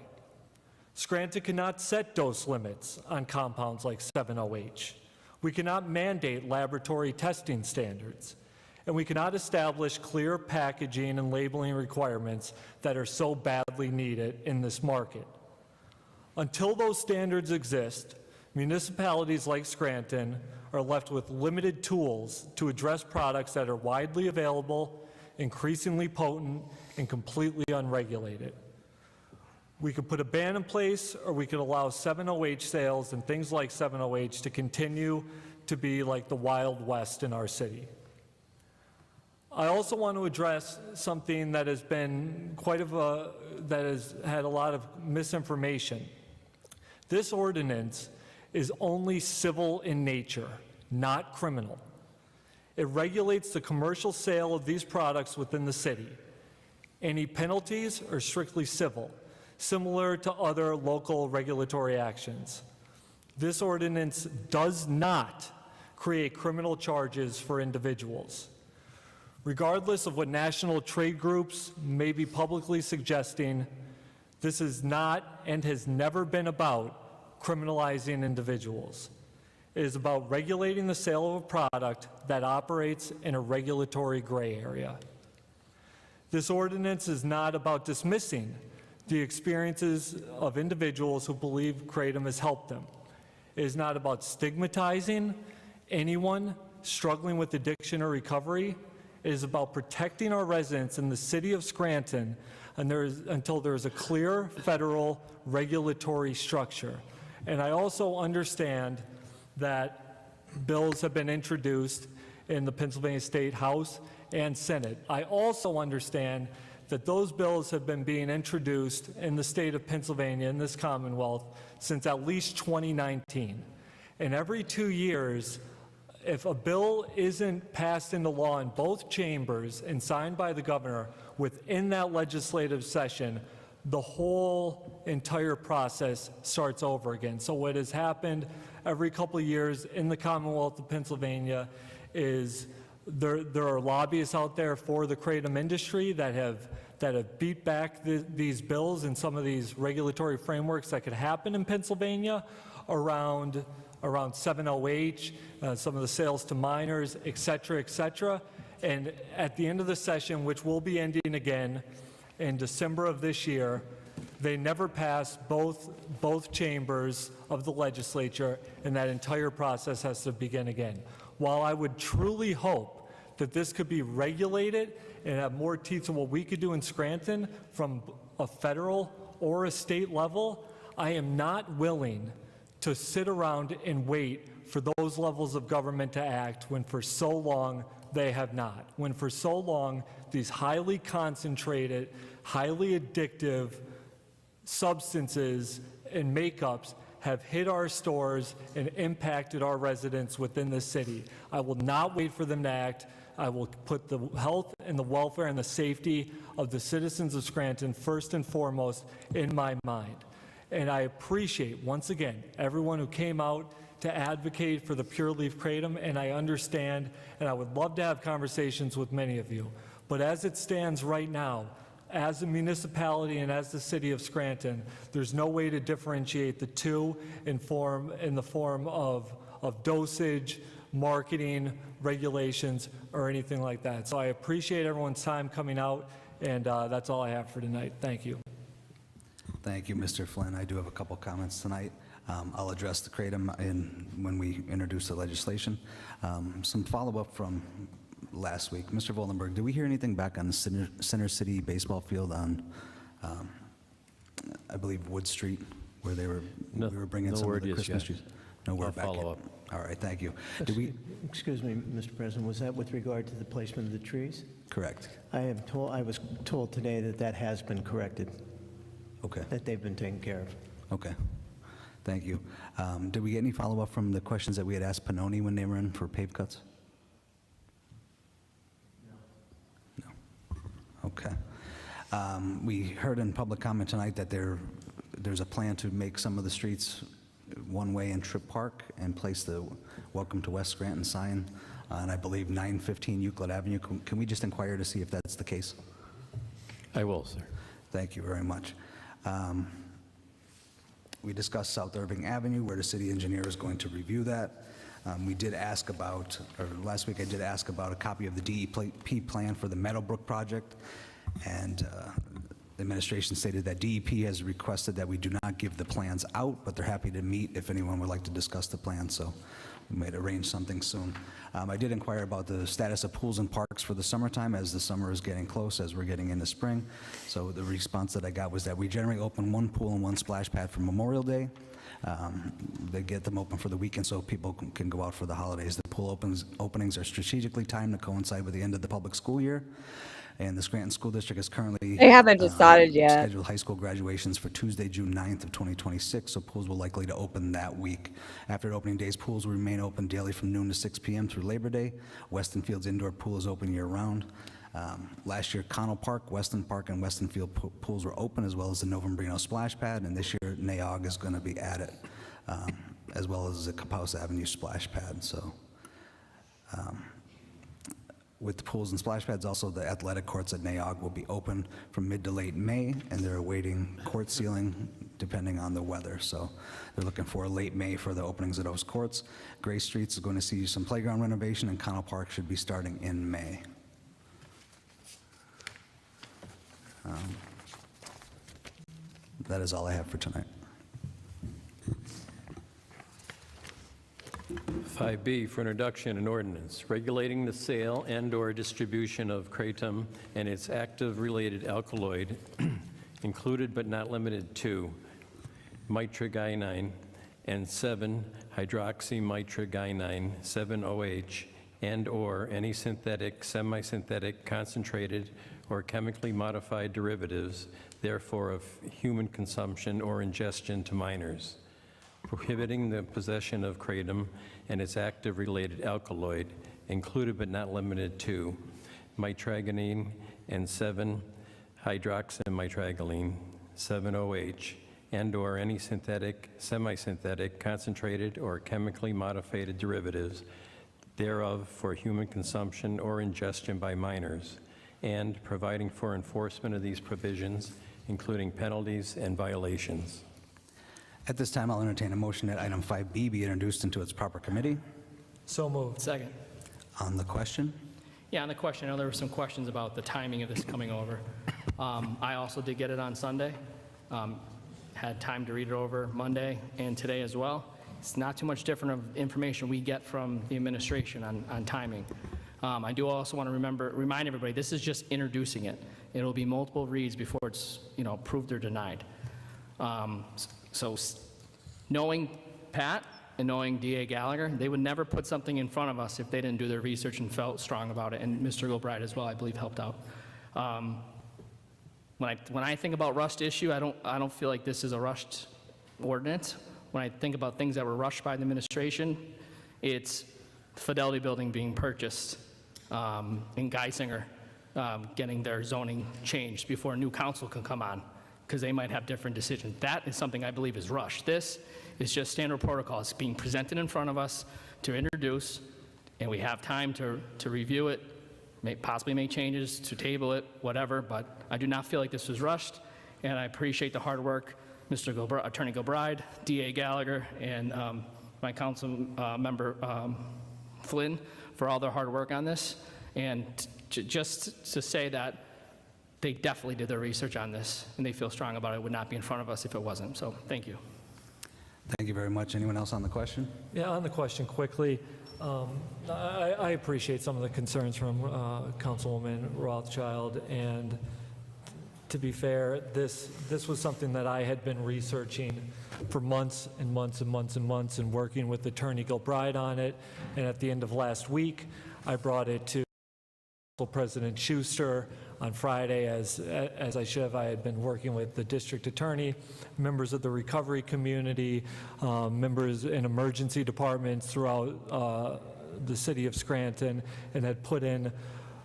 Scranton cannot set dose limits on compounds like 7-OH. We cannot mandate laboratory testing standards, and we cannot establish clear packaging and labeling requirements that are so badly needed in this market. Until those standards exist, municipalities like Scranton are left with limited tools to address products that are widely available, increasingly potent, and completely unregulated. We could put a ban in place, or we could allow 7-OH sales and things like 7-OH to continue to be like the Wild West in our city. I also want to address something that has been that has had a lot of misinformation. This ordinance is only civil in nature, not criminal. It regulates the commercial sale of these products within the city. Any penalties are strictly civil, similar to other local regulatory actions. This ordinance does not create criminal charges for individuals. Regardless of what national trade groups may be publicly suggesting, this is not and has never been about criminalizing individuals. It is about regulating the sale of a product that operates in a regulatory gray area. This ordinance is not about dismissing the experiences of individuals who believe Kratom has helped them. It is not about stigmatizing anyone struggling with addiction or recovery. It is about protecting our residents in the city of Scranton until there is a clear federal regulatory structure. And I also understand that bills have been introduced in the Pennsylvania State House and Senate. I also understand that those bills have been being introduced in the state of Pennsylvania, in this Commonwealth, since at least 2019. And every 2 years, if a bill isn't passed into law in both chambers and signed by the governor within that legislative session, the whole entire process starts over again. So what has happened every couple of years in the Commonwealth of Pennsylvania is there are lobbyists out there for the Kratom industry that have beat back these bills and some of these regulatory frameworks that could happen in Pennsylvania around 7-OH, some of the sales to minors, et cetera, et cetera. And at the end of the session, which will be ending again in December of this year, they never passed both chambers of the legislature, and that entire process has to begin again. While I would truly hope that this could be regulated and have more teeth to what we could do in Scranton from a federal or a state level, I am not willing to sit around and wait for those levels of government to act when for so long they have not. When for so long these highly concentrated, highly addictive substances and makeups have hit our stores and impacted our residents within the city. I will not wait for them to act. I will put the health and the welfare and the safety of the citizens of Scranton first and foremost in my mind. And I appreciate, once again, everyone who came out to advocate for the Pure Leaf Kratom, and I understand, and I would love to have conversations with many of you. But as it stands right now, as a municipality and as the city of Scranton, there's no way to differentiate the two in the form of dosage, marketing, regulations, or anything like that. So I appreciate everyone's time coming out, and that's all I have for tonight. Thank you. Thank you, Mr. Flynn. I do have a couple comments tonight. I'll address the Kratom when we introduce the legislation. Some follow-up from last week. Mr. Vollenberg, did we hear anything back on the Center City baseball field on, I believe, Wood Street, where we were bringing some of the Christmas trees? No word back yet. Follow-up. All right, thank you. Excuse me, Mr. President, was that with regard to the placement of the trees? Correct. I was told today that has been corrected. Okay. That they've been taken care of. Okay. Thank you. Did we get any follow-up from the questions that we had asked Pannoni when they were in for pave cuts? No. Okay. We heard in public comment tonight that there's a plan to make some of the streets one-way in Tripp Park and place the Welcome to West Scranton sign on, I believe, 915 Euclid Avenue. Can we just inquire to see if that's the case? I will, sir. Thank you very much. We discussed South Irving Avenue, where the city engineer is going to review that. We did ask about, or last week I did ask about a copy of the DEP plan for the Meadowbrook project, and The administration stated that DEP has requested that we do not give the plans out, but they're happy to meet if anyone would like to discuss the plan, so we might arrange something soon. I did inquire about the status of pools and parks for the summertime, as the summer is getting close, as we're getting into spring. So the response that I got was that we generally open one pool and one splash pad for Memorial Day. They get them open for the weekend so people can go out for the holidays. The pool openings are strategically timed to coincide with the end of the public school year. And the Scranton School District is currently They haven't decided yet. scheduled high school graduations for Tuesday, June 9th of 2026, so pools will likely to open that week. After opening days, pools will remain open daily from noon to 6 p.m. through Labor Day. Weston Field's indoor pool is open year-round. Last year, Connell Park, Weston Park, and Weston Field pools were open, as well as the Novembrino Splash Pad, and this year, NAOG is going to be added, as well as the Capaus Avenue Splash Pad, so... With the pools and splash pads, also the athletic courts at NAOG will be open from mid to late May, and they're awaiting court sealing depending on the weather. So they're looking for late May for the openings of those courts. Gray Streets is going to see some playground renovation, and Connell Park should be starting in May. That is all I have for tonight. 5B for introduction, an ordinance regulating the sale and/or distribution of kratom and its active related alkaloid, included but not limited to mitragynine and 7-hydroxymitragynine 7-OH and/or any synthetic, semi-synthetic, concentrated, or chemically modified derivatives, therefore of human consumption or ingestion to minors, prohibiting the possession of kratom and its active related alkaloid, included but not limited to mitragynine and 7-hydroxymitragynine 7-OH and/or any synthetic, semi-synthetic, concentrated, or chemically modified derivatives thereof for human consumption or ingestion by minors, and providing for enforcement of these provisions, including penalties and violations. At this time, I'll entertain a motion that item 5B be introduced into its proper committee. So moved. Second. On the question? Yeah, on the question, I know there were some questions about the timing of this coming over. I also did get it on Sunday. Had time to read it over Monday and today as well. It's not too much different of information we get from the administration on timing. I do also want to remind everybody, this is just introducing it. It'll be multiple reads before it's, approved or denied. So knowing Pat and knowing DA Gallagher, they would never put something in front of us if they didn't do their research and felt strong about it, and Mr. Gilbride as well, I believe, helped out. When I think about rushed issue, I don't feel like this is a rushed ordinance. When I think about things that were rushed by the administration, it's Fidelity Building being purchased, and Geisinger getting their zoning changed before a new council can come on, because they might have different decisions. That is something I believe is rushed. This is just standard protocol. It's being presented in front of us to introduce, and we have time to review it, possibly make changes, to table it, whatever, but I do not feel like this was rushed, and I appreciate the hard work, Attorney Gilbride, DA Gallagher, and my council member Flynn for all their hard work on this, and just to say that they definitely did their research on this, and they feel strong about it. It would not be in front of us if it wasn't. So thank you. Thank you very much. Anyone else on the question? Yeah, on the question quickly, I appreciate some of the concerns from Councilwoman Rothschild, and to be fair, this was something that I had been researching for months and months and months and months, and working with Attorney Gilbride on it, and at the end of last week, I brought it to President Schuster on Friday, as I should have. I had been working with the district attorney, members of the recovery community, members in emergency departments throughout the city of Scranton, and had put in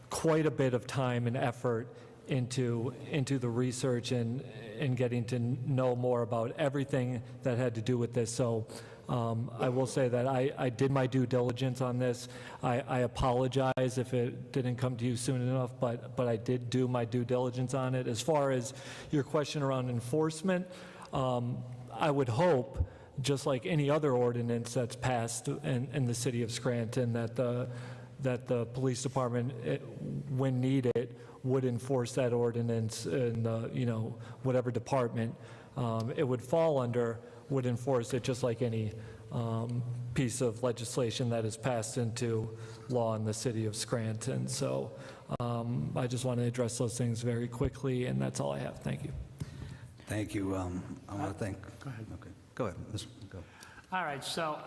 quite a bit of time and effort into the research and getting to know more about everything that had to do with this. So I will say that I did my due diligence on this. I apologize if it didn't come to you soon enough, but I did do my due diligence on it. As far as your question around enforcement, I would hope, just like any other ordinance that's passed in the city of Scranton, that that the police department, when needed, would enforce that ordinance in the, whatever department it would fall under, would enforce it just like any piece of legislation that is passed into law in the city of Scranton. So I just want to address those things very quickly, and that's all I have. Thank you. Thank you. I want to thank. Go ahead. Okay. Go ahead. Go. All right, so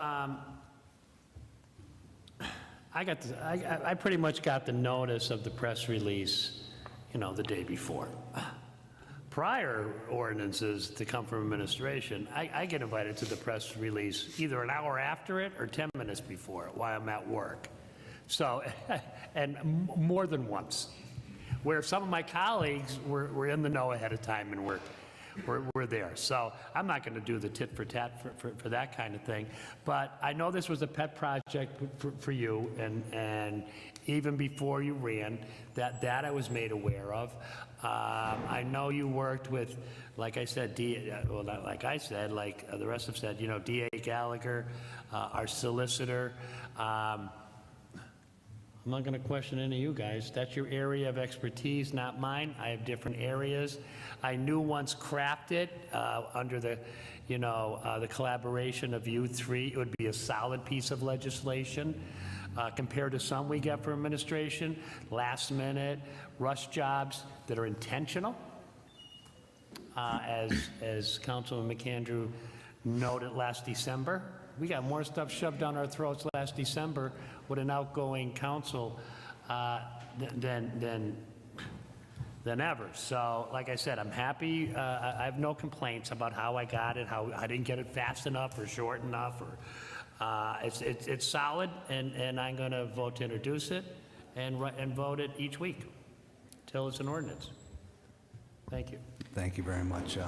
I pretty much got the notice of the press release, the day before. Prior ordinances to come from administration, I get invited to the press release either an hour after it or 10 minutes before it while I'm at work. So, and more than once, where some of my colleagues were in the know ahead of time and we're there. So I'm not going to do the tit for tat for that kind of thing. But I know this was a pet project for you, and even before you ran, that I was made aware of. I know you worked with, like I said, well, not like I said, like the rest have said, D.A. Gallagher, our solicitor. I'm not going to question any of you guys. That's your area of expertise, not mine. I have different areas. I knew once crafted under the, the collaboration of you three, it would be a solid piece of legislation compared to some we get from administration, last minute, rush jobs that are intentional. As Councilman McAndrew noted last December, we got more stuff shoved down our throats last December with an outgoing council than ever. So, like I said, I'm happy. I have no complaints about how I got it, how I didn't get it fast enough or short enough. It's solid, and I'm going to vote to introduce it and vote it each week till it's an ordinance. Thank you. Thank you very much.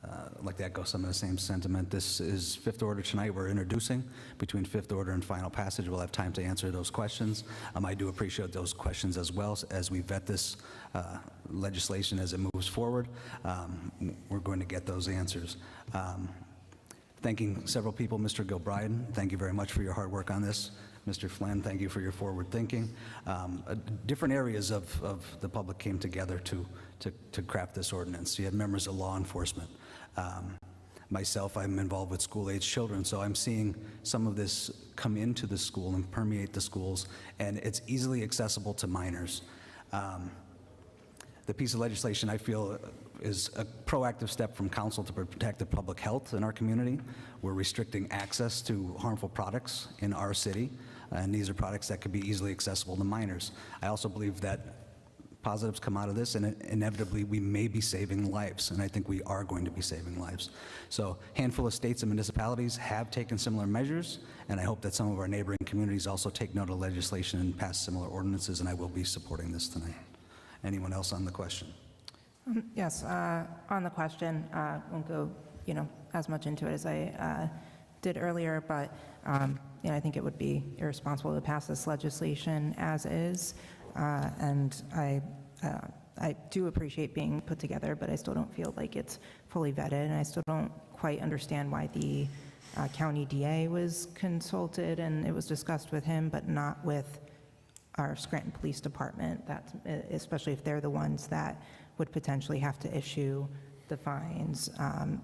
I'd like to echo some of the same sentiment. This is fifth order tonight. We're introducing. Between fifth order and final passage, we'll have time to answer those questions. I do appreciate those questions as well as we vet this legislation as it moves forward. We're going to get those answers. Thanking several people, Mr. Gilbride, thank you very much for your hard work on this. Mr. Flynn, thank you for your forward thinking. Different areas of the public came together to craft this ordinance. You had members of law enforcement. Myself, I'm involved with school-age children, so I'm seeing some of this come into the school and permeate the schools, and it's easily accessible to minors. The piece of legislation, I feel, is a proactive step from council to protect the public health in our community. We're restricting access to harmful products in our city, and these are products that could be easily accessible to minors. I also believe that positives come out of this, and inevitably we may be saving lives, and I think we are going to be saving lives. So a handful of states and municipalities have taken similar measures, and I hope that some of our neighboring communities also take note of legislation and pass similar ordinances, and I will be supporting this tonight. Anyone else on the question? Yes, on the question, won't go, as much into it as I did earlier, but I think it would be irresponsible to pass this legislation as is, and I do appreciate being put together, but I still don't feel like it's fully vetted, and I still don't quite understand why the county DA was consulted and it was discussed with him, but not with our Scranton Police Department, especially if they're the ones that would potentially have to issue the fines.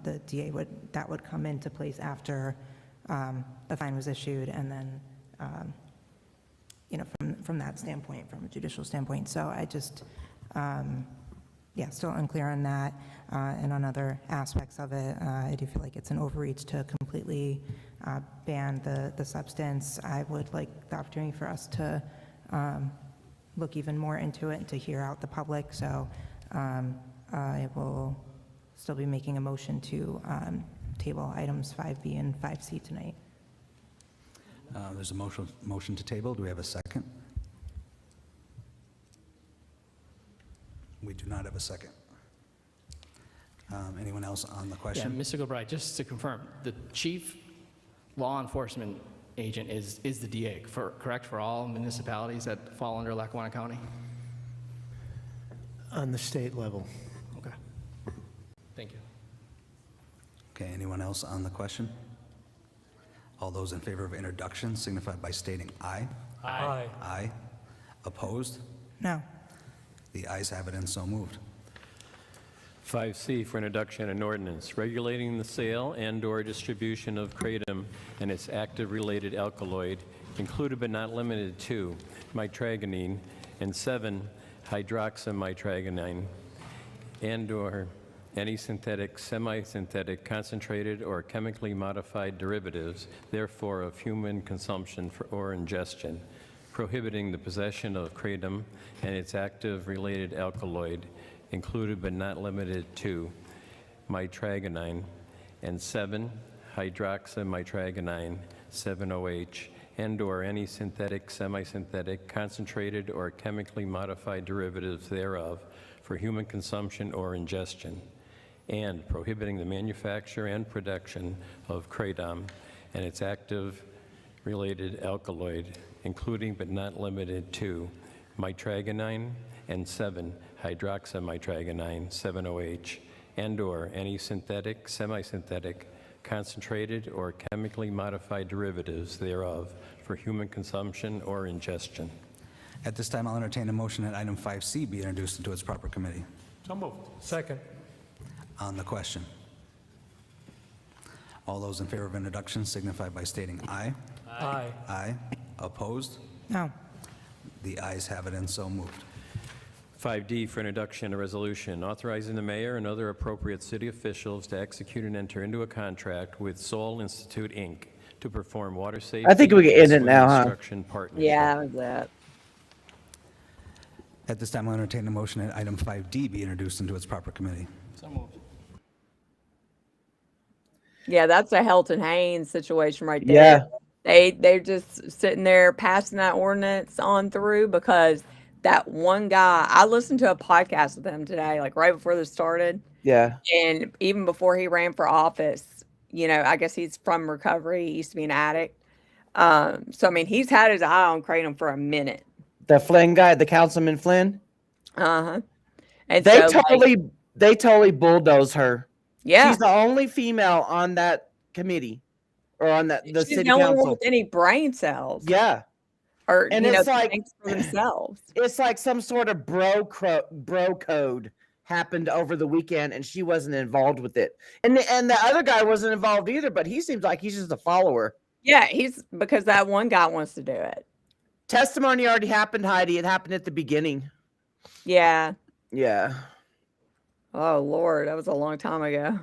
The DA that would come into place after the fine was issued, and then from that standpoint, from a judicial standpoint. So I just, still unclear on that, and on other aspects of it. I do feel like it's an overreach to completely ban the substance. I would like the opportunity for us to look even more into it and to hear out the public. So I will still be making a motion to table items 5B and 5C tonight. There's a motion to table. Do we have a second? We do not have a second. Anyone else on the question? Yeah, Mr. Gilbride, just to confirm, the chief law enforcement agent is the DA, correct, for all municipalities that fall under Lackawanna County? On the state level. Okay. Thank you. Okay, anyone else on the question? All those in favor of introduction signify by stating aye. Aye. Aye. Opposed? No. The ayes have it and so moved. 5C for introduction an ordinance regulating the sale and/or distribution of kratom and its active related alkaloid, included but not limited to mitragynine and 7-hydroxymitragynine, and/or any synthetic, semi-synthetic, concentrated, or chemically modified derivatives, therefore of human consumption or ingestion, prohibiting the possession of kratom and its active related alkaloid, included but not limited to mitragynine and 7-hydroxymitragynine, 7-OH, and/or any synthetic, semi-synthetic, concentrated, or chemically modified derivatives thereof for human consumption or ingestion, and prohibiting the manufacture and production of kratom and its active related alkaloid, including but not limited to mitragynine and 7-hydroxymitragynine, 7-OH, and/or any synthetic, semi-synthetic, concentrated, or chemically modified derivatives thereof for human consumption or ingestion. At this time, I'll entertain a motion that item 5C be introduced into its proper committee. So moved. Second. On the question. All those in favor of introduction signify by stating aye. Aye. Aye. Opposed? No. The ayes have it and so moved. 5D for introduction, a resolution authorizing the mayor and other appropriate city officials to execute and enter into a contract with Soul Institute, Inc. to perform water safety. I think we can end it and now, huh? Construction partnership. Yeah, that was that. At this time, I'll entertain a motion that item 5D be introduced into its proper committee. So moved. Yeah, that's a Helton Haynes situation right there. Yeah. They're just sitting there passing that ordinance on through because that one guy, I listened to a podcast with him today, like right before this started. Yeah. And even before he ran for office, I guess he's from recovery. He used to be an addict. So, I mean, he's had his eye on kratom for a minute. The Flynn guy, the Councilman Flynn. Uh-huh. And They so, totally bulldoze her. yeah. She's the only female on that committee, or on the She's city the only one council. with any brain cells. Yeah. Or, And it's like thinks for themselves. It's like some sort of bro code happened over the weekend, and she wasn't involved with it. And the other guy wasn't involved either, but he seems like he's just a follower. Yeah, he's because that one guy wants to do it. Testimony already happened, Heidi. It happened at the beginning. Yeah. Yeah. Oh, Lord, that was a long time ago.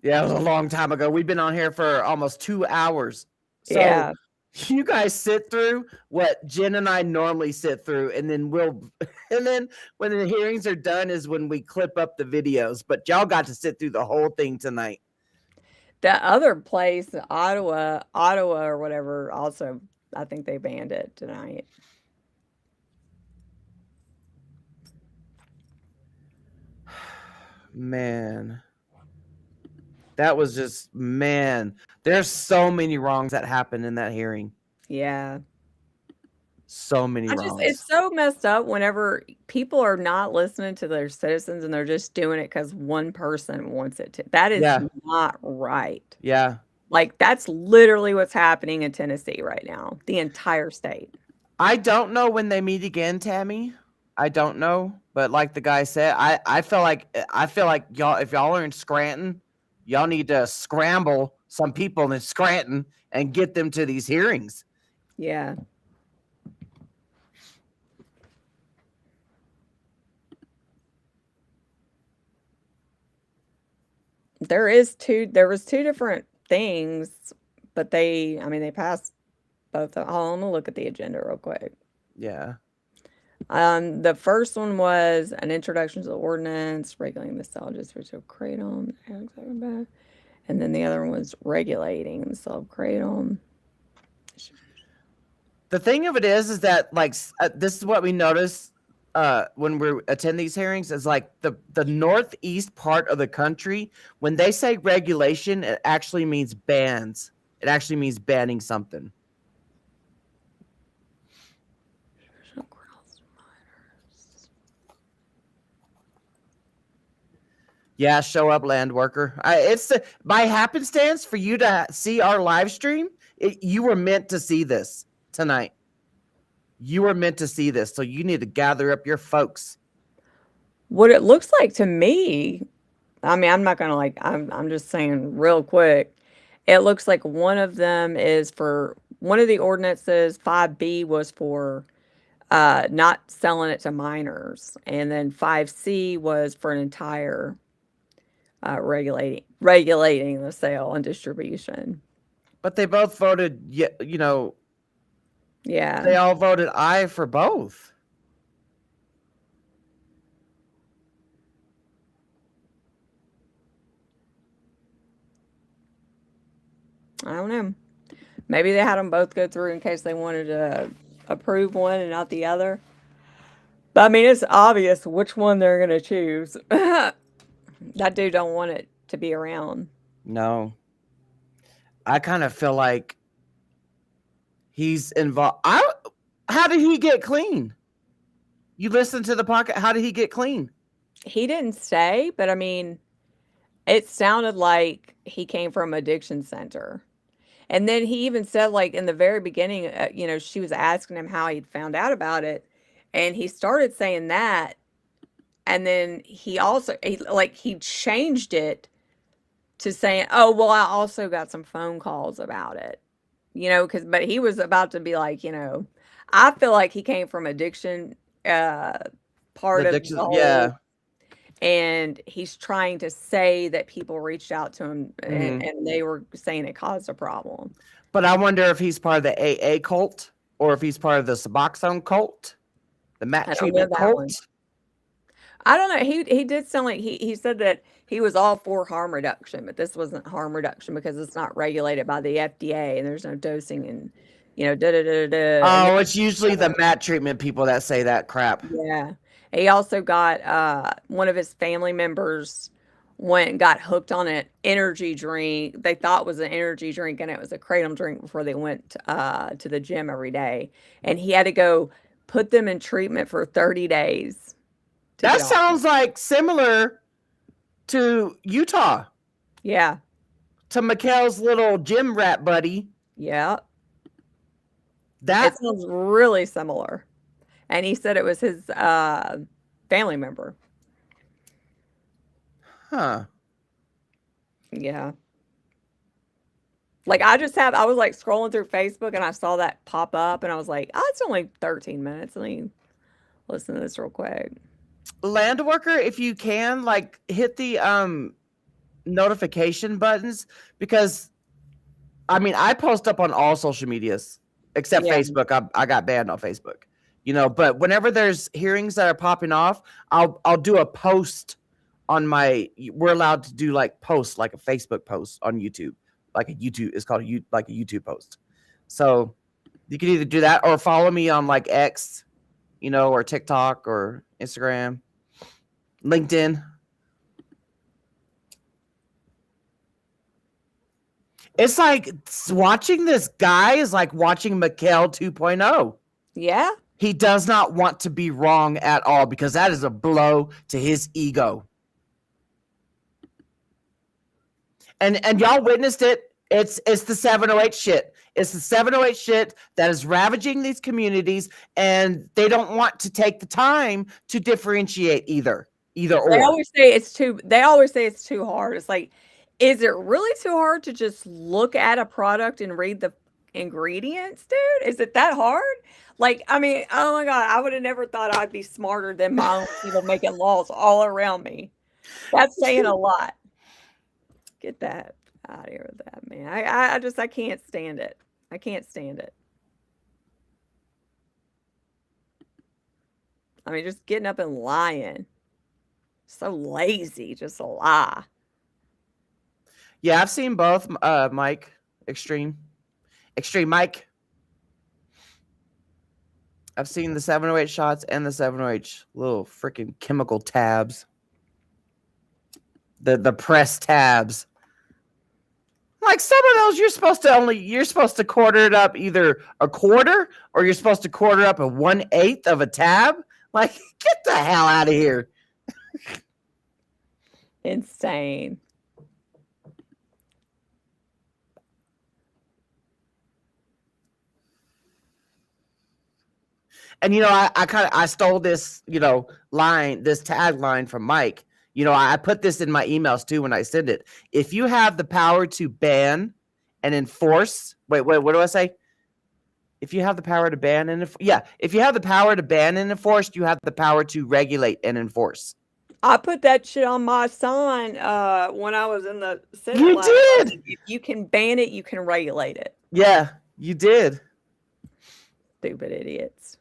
Yeah, it was a long time ago. We've been on here for almost 2 hours. So Yeah. you guys sit through what Jen and I normally sit through, and then when the hearings are done is when we clip up the videos. But y'all got to sit through the whole thing tonight. That other place, Ottawa or whatever, also, I think they banned it tonight. Man. That was just, man. There's so many wrongs that happened in that hearing. Yeah. So many wrongs. It's so messed up whenever people are not listening to their citizens and they're just doing it because one person wants it to. That is not right. Yeah. Like, that's literally what's happening in Tennessee right now, the entire state. I don't know when they meet again, Tammy. I don't know. But like the guy said, I feel like y'all, if y'all are in Scranton, y'all need to scramble some people in Scranton and get them to these hearings. Yeah. There was two different things, but they passed both. Hold on, I'm gonna look at the agenda real quick. Yeah. The first one was an introduction to the ordinance regulating the sale, distribution of kratom, and then the other one was regulating the sale of kratom. The thing of it is that like this is what we notice when we attend these hearings is like the northeast part of the country, when they say regulation, it actually means bans. It actually means banning something. Yeah, show up, land worker. It's by happenstance for you to see our live stream. You were meant to see this tonight. You were meant to see this, so you need to gather up your folks. What it looks like to me, I mean, I'm not gonna like, I'm just saying real quick. It looks like one of them is for, one of the ordinances, 5B was for not selling it to minors. And then 5C was for an entire regulating the sale and distribution. But they both voted, you know, Yeah. they all voted aye for both. I don't know. Maybe they had them both go through in case they wanted to approve one and not the other. But I mean, it's obvious which one they're gonna choose. That dude don't want it to be around. No. I kind of feel like he's involved. How did he get clean? You listen to the podcast. How did he get clean? He didn't say, but I mean, it sounded like he came from addiction center. And then he even said, like, in the very beginning, you know, she was asking him how he'd found out about it. And he started saying that. And then he also, he changed it to saying, oh, well, I also got some phone calls about it. You know, but he was about to be like, you know, I feel like he came from addiction, part of the whole, yeah. and he's trying to say that people reached out to him Mhm. and they were saying it caused a problem. But I wonder if he's part of the AA cult or if he's part of the Suboxone cult, the I Matt don't know treatment that cult. one. I don't know. He did sound like he said that he was all for harm reduction, but this wasn't harm reduction because it's not regulated by the FDA and there's no dosing and, you know, da da da da da. And Oh, it's usually the Matt treatment people that say that crap. yeah. He also got one of his family members went and got hooked on an energy drink. They thought was an energy drink and it was a kratom drink before they went to the gym every day. And he had to go put them in treatment for 30 days. That sounds like similar to Utah. Yeah. To Mikhail's little gym rat buddy. Yeah. That it sounds really similar. And he said it was his family member. Huh. Yeah. Like I was like scrolling through Facebook and I saw that pop up and I was like, oh, it's only 13 minutes. Let me listen to this real quick. Land worker, if you can, like hit the notification buttons, because I mean I post up on all social medias except Facebook. I got banned on Facebook. You know, but whenever there's hearings that are popping off, I'll do a post on my, we're allowed to do like posts, like a Facebook post on YouTube. Like a YouTube, it's called like a YouTube post. So you can either do that or follow me on like X, you know, or TikTok or Instagram, LinkedIn. It's like watching this guy is like watching Mikhail 2.0. Yeah. He does not want to be wrong at all because that is a blow to his ego. And y'all witnessed it. It's the 708 shit. It's the 708 shit that is ravaging these communities, and they don't want to take the time to differentiate either They or. always say it's too hard. It's like, is it really too hard to just look at a product and read the ingredients, dude? Is it that hard? Like, I mean, oh my God, I would have never thought I'd be smarter than my own people making laws all around me. That's saying a lot. Get that out of here with that, man. I can't stand it. I can't stand it. I mean, just getting up and lying. So lazy, just a lie. Yeah, I've seen both, Mike. Extreme Mike. I've seen the 708 shots and the 708 little freaking chemical tabs. The press tabs. Like some of those, you're supposed to quarter it up either a quarter or you're supposed to quarter up a 1/8 of a tab. Like, get the hell out of here. Insane. And I stole this, this tagline from Mike. I put this in my emails too when I send it. If you have the power to ban and enforce, wait, what do I say? If you have the power to ban and if you have the power to ban and enforce, you have the power to regulate and enforce. I put that shit on my sign when I was in the Senate. You did. If you can ban it, you can regulate it. Yeah, you did. Stupid idiots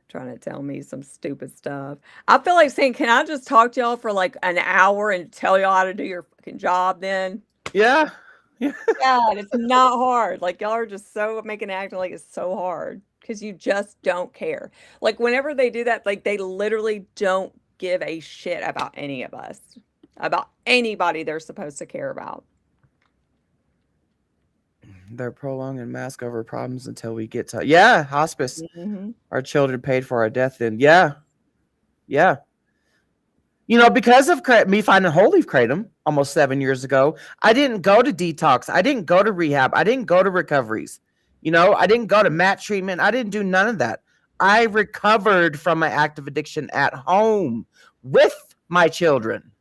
trying to tell me some stupid stuff. I feel like saying, can I just talk to y'all for like an hour and tell y'all how to do your fucking job then? Yeah. God, it's not hard. Like, y'all are just so making it acting like it's so hard because you just don't care. Like, whenever they do that, like, they literally don't give a shit about any of us, about anybody they're supposed to care about. They're prolonging mask over problems until we get to hospice. Mm-hmm. Our children paid for our death. Then yeah. Because of me finding whole leaf kratom almost 7 years ago, I didn't go to detox. I didn't go to rehab. I didn't go to recoveries. I didn't go to mat treatment. I didn't do none of that. I recovered from my active addiction at home with my children.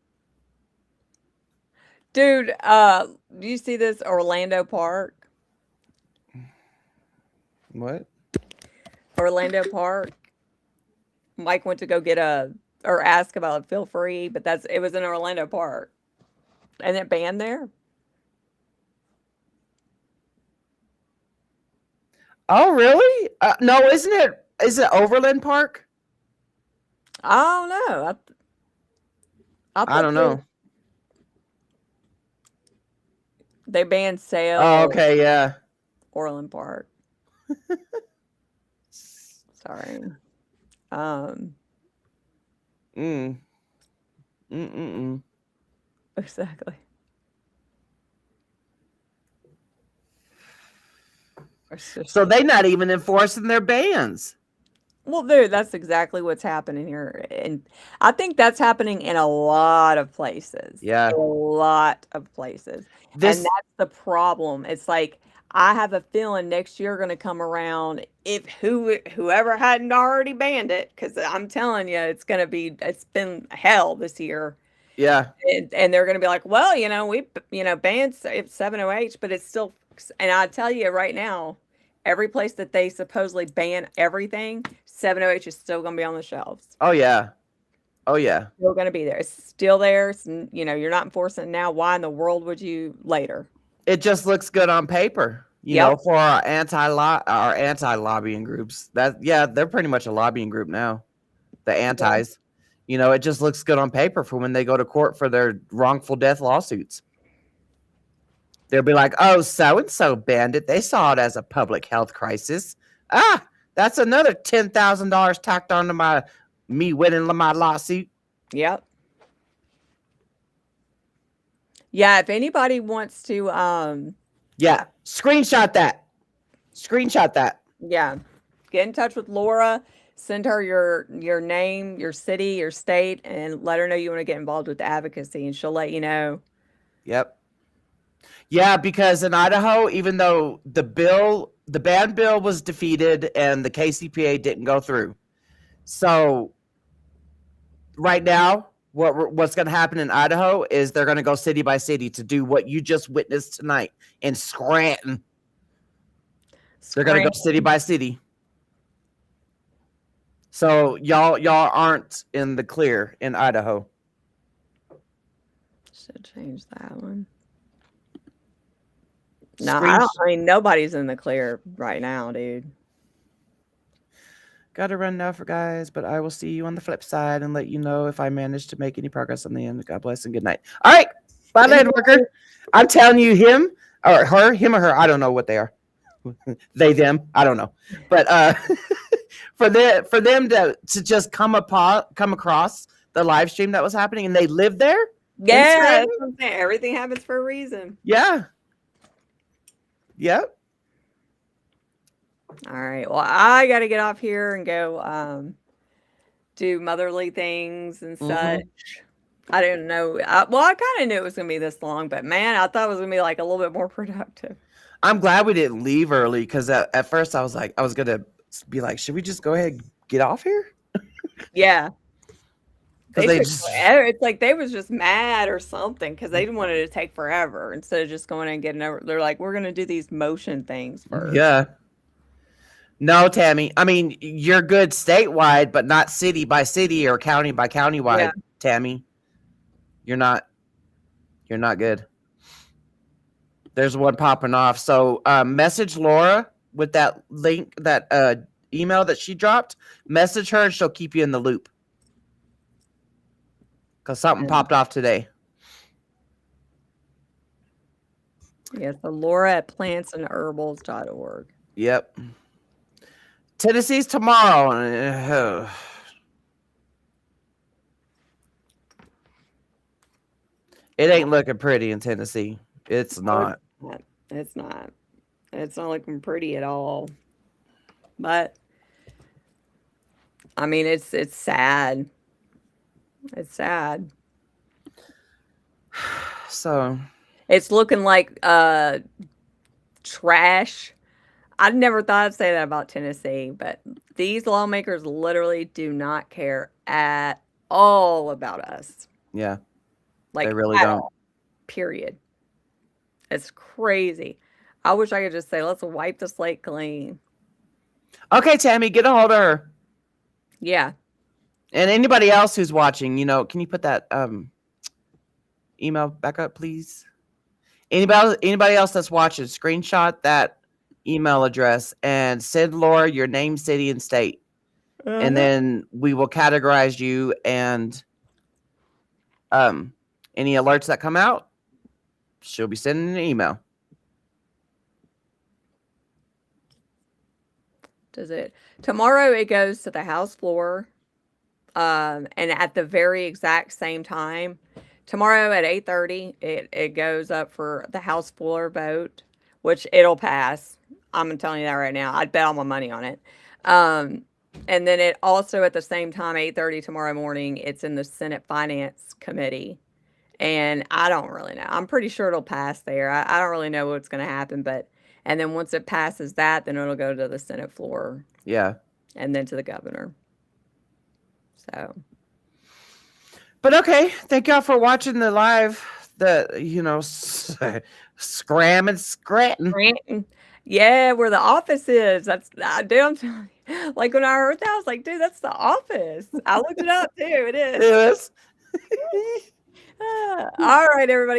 Dude, do you see this Orlando Park? What? Orlando Park. Mike went to go get or ask about it, feel free, but it was in Orlando Park. And it banned there? Oh, really? No, is it Overland Park? I don't know. I don't know. They banned sale. Oh, okay, yeah. Orland Park. Sorry. Exactly. So they're not even enforcing their bans. Well, dude, that's exactly what's happening here. And I think that's happening in a lot of places. Yeah. A lot of places. And that's the problem. It's like, I have a feeling next year going to come around if whoever hadn't already banned it, because I'm telling you, it's been hell this year. Yeah. And they're going to be like, well, we banned 7OH, but it's still, and I tell you right now, every place that they supposedly ban everything, 7OH is still going to be on the shelves. Oh, yeah. Oh, yeah. Still going to be there. It's still there. It's, you're not enforcing it now. Why in the world would you later? It just looks good on paper, for our anti-lobbying groups. They're pretty much a lobbying group now. The antis. Yeah. It just looks good on paper for when they go to court for their wrongful death lawsuits. They'll be like, oh, so-and-so banned it. They saw it as a public health crisis. That's another $10,000 tacked onto me winning my lawsuit. Yep. Yeah, if anybody wants to screenshot that. Yeah. Get in touch with Laura, send her your name, your city, your state, and let her know you want to get involved with advocacy, and she'll let you know. Yep. Yeah, because in Idaho, even though the ban bill was defeated and the KCPA didn't go through. So right now, what's going to happen in Idaho is they're going to go city by city to do what you just witnessed tonight in Scranton. They're going to go city by city. So y'all aren't in the clear in Idaho. Should change that one. No, nobody's in the clear right now, dude. Got to run now for guys, but I will see you on the flip side and let you know if I manage to make any progress on the end. God bless and good night. All right. Bye, Land Worker. I'm telling you, him or her, I don't know what they are. They, them, I don't know. But for them to just come across the live stream that was happening and they live there. Yeah, that's what I'm saying. Everything happens for a reason. Yeah. Yep. All right. Well, I got to get off here and go do motherly things and such. I didn't know. I kind of knew it was going to be this long, but man, I thought it was going to be like a little bit more productive. I'm glad we didn't leave early because at first I was going to be like, should we just go ahead and get off here? Yeah. 'Cause They they took just- forever. It's like they was just mad or something because they wanted it to take forever instead of just going and getting over. They're like, we're going to do these motion things first. Yeah. No, Tammy. I mean, you're good statewide, but not city by city or county by county wide, Yeah. Tammy. You're not good. There's one popping off. So message Laura with that link, that email that she dropped. Message her and she'll keep you in the loop. Because something popped off today. Yeah, so Laura at plantsandherbals.org. Yep. Tennessee's tomorrow. It ain't looking pretty in Tennessee. It's not. It's not. It's not looking pretty at all. But I mean, it's sad. It's sad. So it's looking like trash. I never thought I'd say that about Tennessee, but these lawmakers literally do not care at all about us. Yeah. Like, they really at don't. all. Period. It's crazy. I wish I could just say, let's wipe the slate clean. Okay, Tammy, get a hold of her. Yeah. And anybody else who's watching, can you put that email back up, please? Anybody else that's watching, screenshot that email address and send Laura your name, city, and state. And then we will categorize you, and any alerts that come out, she'll be sending an email. Does it? Tomorrow it goes to the House floor. And at the very exact same time, tomorrow at 8:30, it goes up for the House floor vote, which it'll pass. I'm telling you that right now. I'd bet all my money on it. And then it also at the same time, 8:30 tomorrow morning, it's in the Senate Finance Committee. And I don't really know. I'm pretty sure it'll pass there. I don't really know what's going to happen, and then once it passes that, then it'll go to the Senate floor. Yeah. And then to the governor. So. But okay, thank y'all for watching the live. Scram and Scranton. Yeah, where the office is. That's damn. Like when I heard that, I was like, dude, that's the office. I looked it up too. It is. It is. All right, everybody.